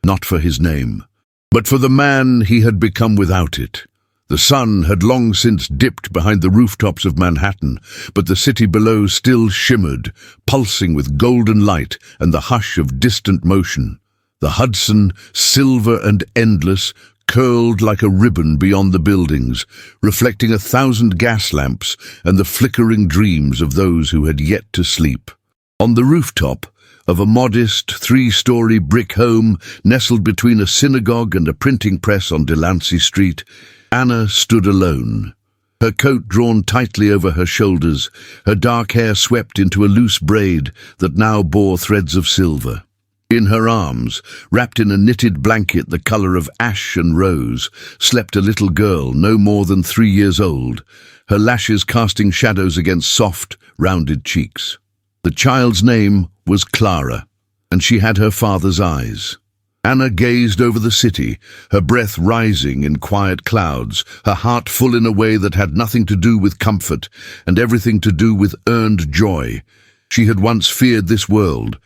[SPEAKER 1] not for his name, but for the man he had become without it. The sun had long since dipped behind the rooftops of Manhattan, but the city below still shimmered, pulsing with golden light and the hush of distant motion. The Hudson, silver and endless, curled like a ribbon beyond the buildings, reflecting 1,000 gas lamps and the flickering dreams of those who had yet to sleep. On the rooftop of a modest 3-story brick home nestled between a synagogue and a printing press on Delancey Street, Anna stood alone. Her coat drawn tightly over her shoulders, her dark hair swept into a loose braid that now bore threads of silver. In her arms, wrapped in a knitted blanket the color of ash and rose, slept a little girl no more than 3 years old, her lashes casting shadows against soft, rounded cheeks. The child's name was Clara, and she had her father's eyes. Anna gazed over the city, her breath rising in quiet clouds, her heart full in a way that had nothing to do with comfort and everything to do with earned joy. She had once feared this world,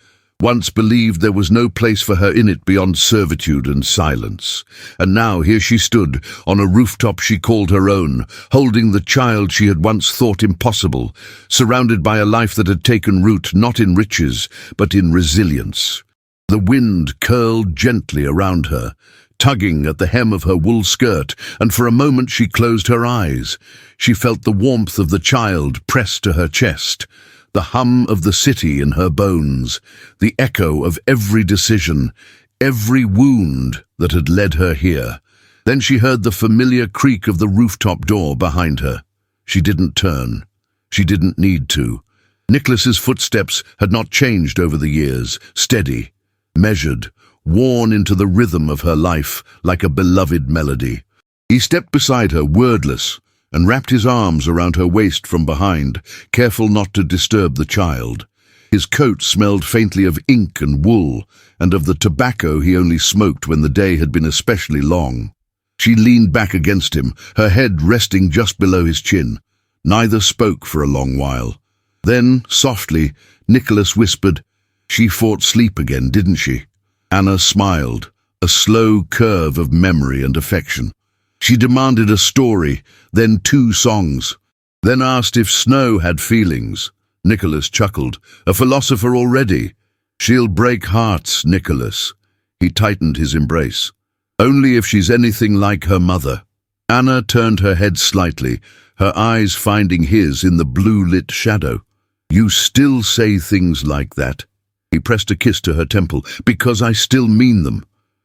[SPEAKER 1] Once believed there was no place for her in it beyond servitude and silence. And now here she stood, on a rooftop she called her own, holding the child she had once thought impossible, surrounded by a life that had taken root not in riches, but in resilience. The wind curled gently around her, tugging at the hem of her wool skirt, and for a moment she closed her eyes. She felt the warmth of the child pressed to her chest, the hum of the city in her bones, the echo of every decision, every wound that had led her here. Then she heard the familiar creak of the rooftop door behind her. She didn't turn. She didn't need to. Nicholas's footsteps had not changed over the years, steady, measured, worn into the rhythm of her life like a beloved melody. He stepped beside her, wordless, and wrapped his arms around her waist from behind, careful not to disturb the child. His coat smelled faintly of ink and wool, and of the tobacco he only smoked when the day had been especially long. She leaned back against him, her head resting just below his chin. Neither spoke for a long while. Then, softly, Nicholas whispered, "She fought sleep again, didn't she?" Anna smiled, a slow curve of memory and affection. She demanded a story, then 2 songs, then asked if snow had feelings. Nicholas chuckled. "A philosopher already. She'll break hearts, Nicholas." He tightened his embrace. "Only if she's anything like her mother." Anna turned her head slightly, her eyes finding his in the blue-lit shadow. "You still say things like that." He pressed a kiss to her temple. "Because I still mean them."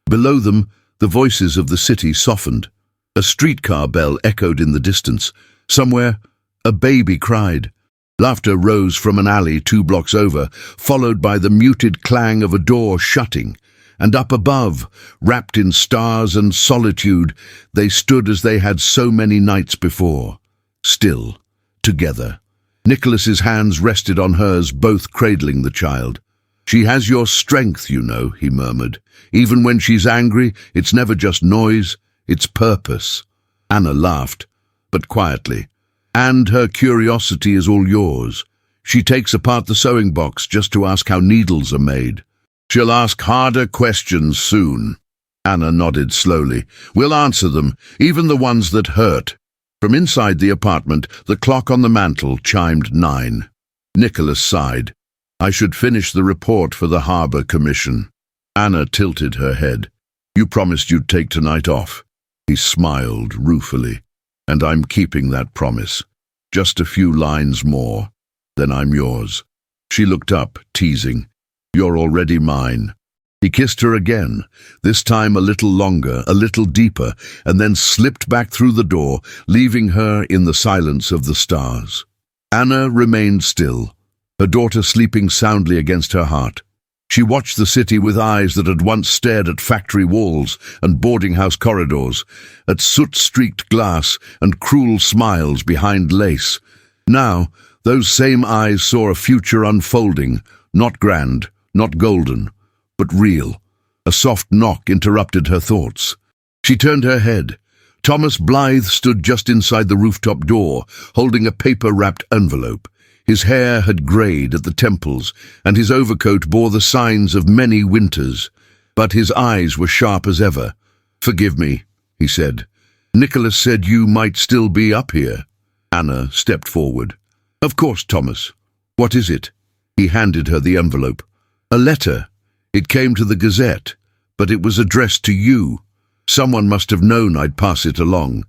[SPEAKER 1] Below them, the voices of the city softened. A streetcar bell echoed in the distance. Somewhere, a baby cried. Laughter rose from an alley 2 blocks over, followed by the muted clang of a door shutting. And up above, wrapped in stars and solitude, they stood as they had so many nights before. Still, together. Nicholas's hands rested on hers, both cradling the child. "She has your strength, you know," he murmured. "Even when she's angry, it's never just noise. It's purpose." Anna laughed, but quietly. "And her curiosity is all yours. She takes apart the sewing box just to ask how needles are made. She'll ask harder questions soon." Anna nodded slowly. "We'll answer them, even the ones that hurt." From inside the apartment, the clock on the mantel chimed 9. Nicholas sighed. "I should finish the report for the Harbour Commission." Anna tilted her head. "You promised you'd take tonight off." He smiled ruefully. "And I'm keeping that promise. Just a few lines more, then I'm yours." She looked up, teasing. "You're already mine." He kissed her again, this time a little longer, a little deeper, and then slipped back through the door, leaving her in the silence of the stars. Anna remained still, her daughter sleeping soundly against her heart. She watched the city with eyes that had once stared at factory walls and boarding-house corridors, at soot-streaked glass and cruel smiles behind lace. Now, those same eyes saw a future unfolding, not grand, not golden, but real. A soft knock interrupted her thoughts. She turned her head. Thomas Blythe stood just inside the rooftop door, holding a paper-wrapped envelope. His hair had greyed at the temples, and his overcoat bore the signs of many winters. But his eyes were sharp as ever. "Forgive me," he said. "Nicholas said you might still be up here." Anna stepped forward. "Of course, Thomas. What is it?" He handed her the envelope. "A letter. It came to the Gazette, but it was addressed to you. Someone must have known I'd pass it along."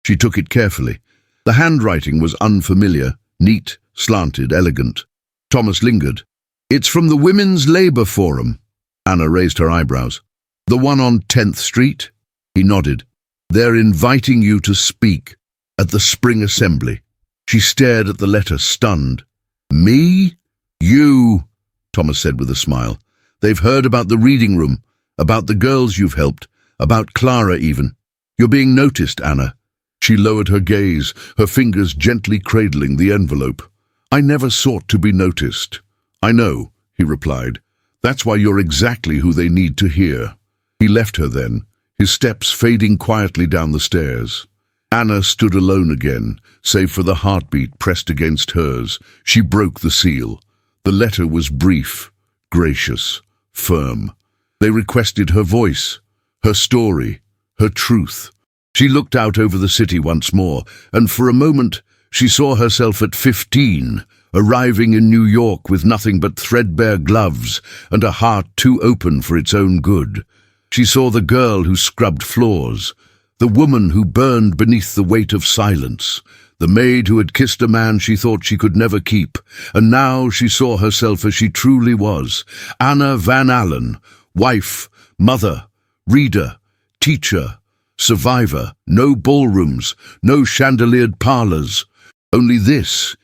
[SPEAKER 1] She took it carefully. The handwriting was unfamiliar, neat, slanted, elegant. Thomas lingered. "It's from the Women's Labour Forum." Anna raised her eyebrows. "The one on 10th Street?" He nodded. "They're inviting you to speak at the Spring Assembly." She stared at the letter, stunned. "Me? You?" Thomas said with a smile. "They've heard about the reading room, about the girls you've helped, about Clara even. You're being noticed, Anna." She lowered her gaze, her fingers gently cradling the envelope. "I never sought to be noticed." "I know," he replied. "That's why you're exactly who they need to hear." He left her then, his steps fading quietly down the stairs. Anna stood alone again, save for the heartbeat pressed against hers. She broke the seal. The letter was brief, gracious, firm. They requested her voice, her story, her truth. She looked out over the city once more, and for a moment she saw herself at 15, arriving in New York with nothing but threadbare gloves and a heart too open for its own good. She saw the girl who scrubbed floors, the woman who burned beneath the weight of silence, the maid who had kissed a man she thought she could never keep, and now she saw herself as she truly was, Anna Van Alen, wife, mother, reader, teacher, survivor. No ballrooms, no chandeliered parlors. Only this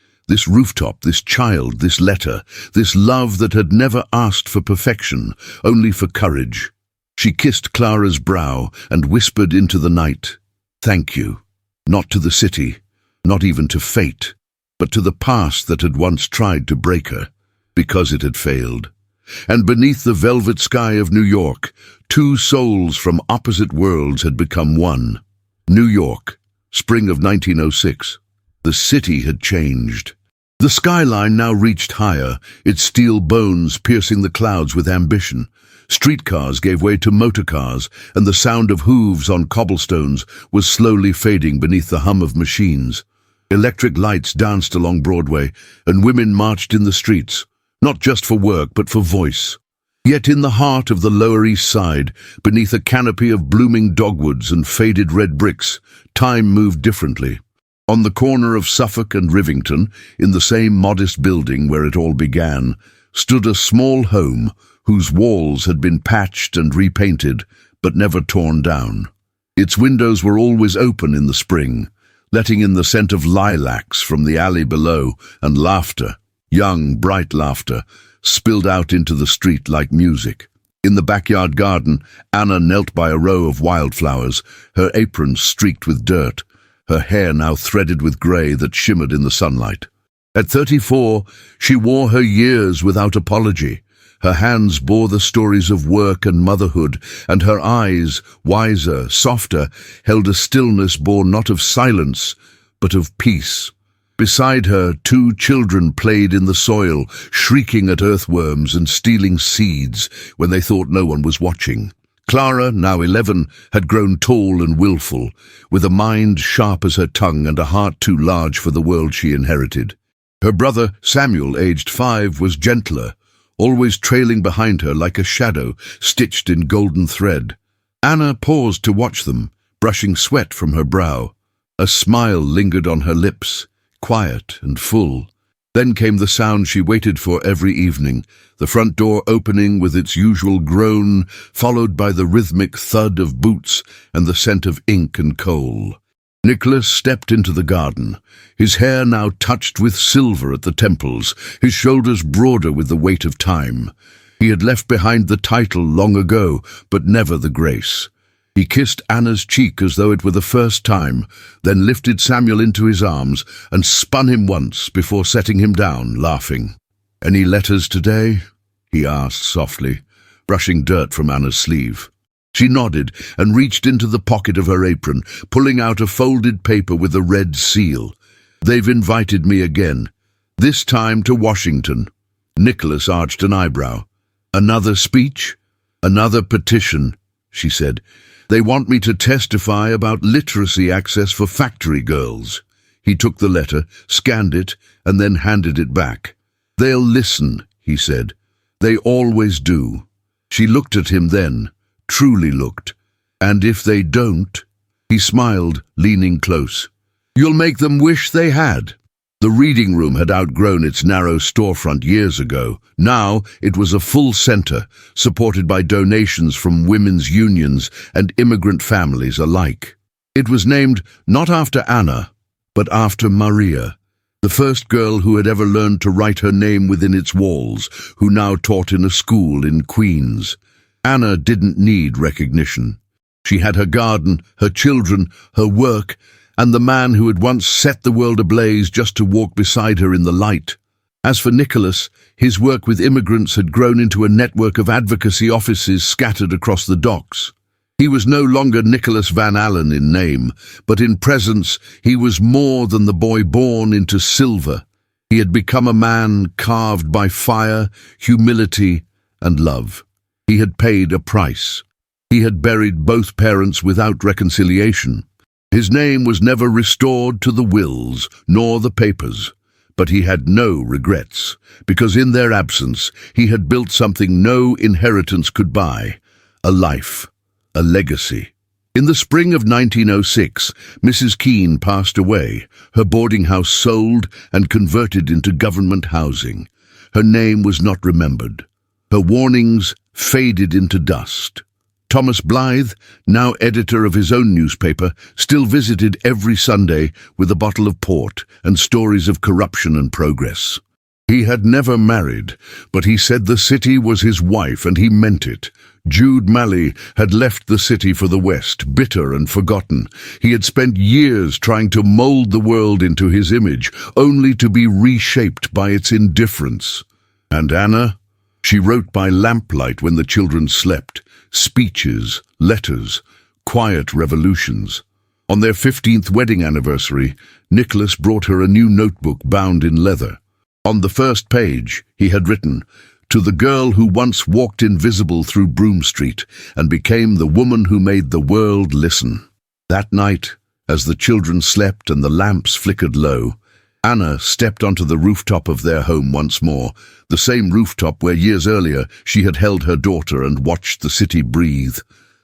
[SPEAKER 1] rooftop, this child, this letter, this love that had never asked for perfection, only for courage. She kissed Clara's brow and whispered into the night, "Thank you." Not to the city, not even to fate, but to the past that had once tried to break her, because it had failed. And beneath the velvet sky of New York, two souls from opposite worlds had become one. New York, spring of 1906. The city had changed. The skyline now reached higher, its steel bones piercing the clouds with ambition. Streetcars gave way to motorcars, and the sound of hooves on cobblestones was slowly fading beneath the hum of machines. Electric lights danced along Broadway, and women marched in the streets, not just for work but for voice. Yet in the heart of the Lower East Side, beneath a canopy of blooming dogwoods and faded red bricks, time moved differently. On the corner of Suffolk and Rivington, in the same modest building where it all began, stood a small home whose walls had been patched and repainted, but never torn down. Its windows were always open in the spring, letting in the scent of lilacs from the alley below, and laughter, young, bright laughter, spilled out into the street like music. In the backyard garden, Anna knelt by a row of wildflowers, her apron streaked with dirt, her hair now threaded with grey that shimmered in the sunlight. At 34, she wore her years without apology. Her hands bore the stories of work and motherhood, and her eyes, wiser, softer, held a stillness born not of silence, but of peace. Beside her, two children played in the soil, shrieking at earthworms and stealing seeds when they thought no one was watching. Clara, now 11, had grown tall and willful, with a mind sharp as her tongue and a heart too large for the world she inherited. Her brother, Samuel, aged 5, was gentler, always trailing behind her like a shadow stitched in golden thread. Anna paused to watch them, brushing sweat from her brow. A smile lingered on her lips, quiet and full. Then came the sound she waited for every evening, the front door opening with its usual groan, followed by the rhythmic thud of boots and the scent of ink and coal. Nicholas stepped into the garden, his hair now touched with silver at the temples, his shoulders broader with the weight of time. He had left behind the title long ago, but never the grace. He kissed Anna's cheek as though it were the first time, then lifted Samuel into his arms and spun him once before setting him down, laughing. "Any letters today?" he asked softly, brushing dirt from Anna's sleeve. She nodded and reached into the pocket of her apron, pulling out a folded paper with a red seal. "They've invited me again, this time to Washington." Nicholas arched an eyebrow. "Another speech? Another petition," she said. "They want me to testify about literacy access for factory girls." He took the letter, scanned it, and then handed it back. "They'll listen," he said. "They always do." She looked at him then, truly looked. "And if they don't?" He smiled, leaning close. "You'll make them wish they had." The reading room had outgrown its narrow storefront years ago. Now it was a full center, supported by donations from women's unions and immigrant families alike. It was named not after Anna, but after Maria, the first girl who had ever learned to write her name within its walls, who now taught in a school in Queens. Anna didn't need recognition. She had her garden, her children, her work, and the man who had once set the world ablaze just to walk beside her in the light. As for Nicholas, his work with immigrants had grown into a network of advocacy offices scattered across the docks. He was no longer Nicholas Van Alen in name, but in presence he was more than the boy born into silver. He had become a man carved by fire, humility, and love. He had paid a price. He had buried both parents without reconciliation. His name was never restored to the wills nor the papers, but he had no regrets, because in their absence he had built something no inheritance could buy: a life, a legacy. In the spring of 1906, Mrs. Keene passed away, her boarding house sold and converted into government housing. Her name was not remembered. Her warnings faded into dust. Thomas Blythe, now editor of his own newspaper, still visited every Sunday with a bottle of port and stories of corruption and progress. He had never married, but he said the city was his wife, and he meant it. Jude Malley had left the city for the West, bitter and forgotten. He had spent years trying to mold the world into his image, only to be reshaped by its indifference. And Anna? She wrote by lamplight when the children slept, speeches, letters, quiet revolutions. On their 15th wedding anniversary, Nicholas brought her a new notebook bound in leather. On the first page, he had written, "To the girl who once walked invisible through Broome Street and became the woman who made the world listen." That night, as the children slept and the lamps flickered low, Anna stepped onto the rooftop of their home once more, the same rooftop where years earlier she had held her daughter and watched the city breathe.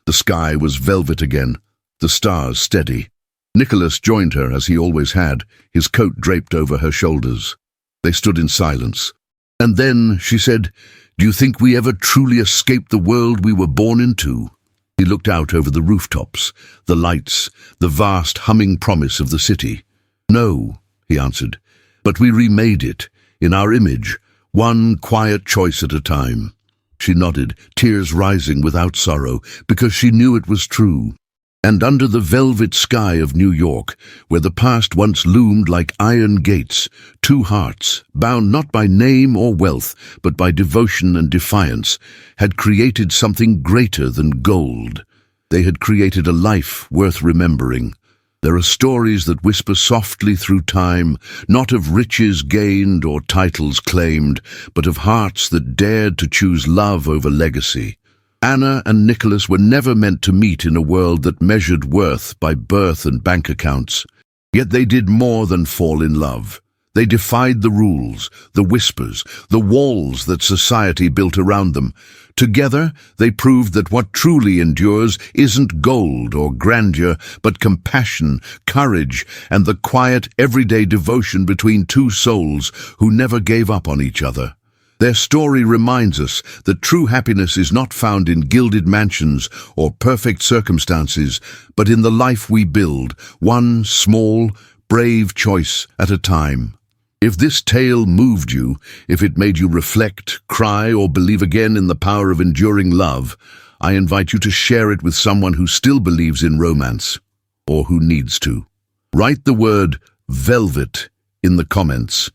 [SPEAKER 1] The sky was velvet again, the stars steady. Nicholas joined her as he always had, his coat draped over her shoulders. They stood in silence. And then she said, "Do you think we ever truly escaped the world we were born into?" He looked out over the rooftops, the lights, the vast humming promise of the city. "No," he answered, "but we remade it, in our image, one quiet choice at a time." She nodded, tears rising without sorrow, because she knew it was true. And under the velvet sky of New York, where the past once loomed like iron gates, two hearts, bound not by name or wealth, but by devotion and defiance, had created something greater than gold. They had created a life worth remembering. There are stories that whisper softly through time, not of riches gained or titles claimed, but of hearts that dared to choose love over legacy. Anna and Nicholas were never meant to meet in a world that measured worth by birth and bank accounts. Yet they did more than fall in love. They defied the rules, the whispers, the walls that society built around them. Together, they proved that what truly endures isn't gold or grandeur, but compassion, courage, and the quiet, everyday devotion between two souls who never gave up on each other. Their story reminds us that true happiness is not found in gilded mansions or perfect circumstances, but in the life we build, one small, brave choice at a time. If this tale moved you, if it made you reflect, cry, or believe again in the power of enduring love, I invite you to share it with someone who still believes in romance, or who needs to. Write the word velvet in the comments,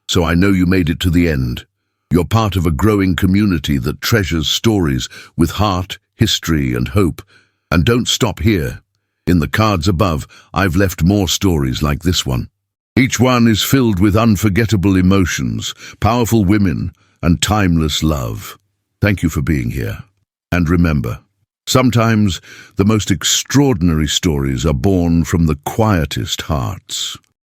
[SPEAKER 1] so I know you made it to the end. You're part of a growing community that treasures stories with heart, history, and hope. And don't stop here. In the cards above, I've left more stories like this one. Each one is filled with unforgettable emotions, powerful women, and timeless love. Thank you for being here. And remember, sometimes the most extraordinary stories are born from the quietest hearts.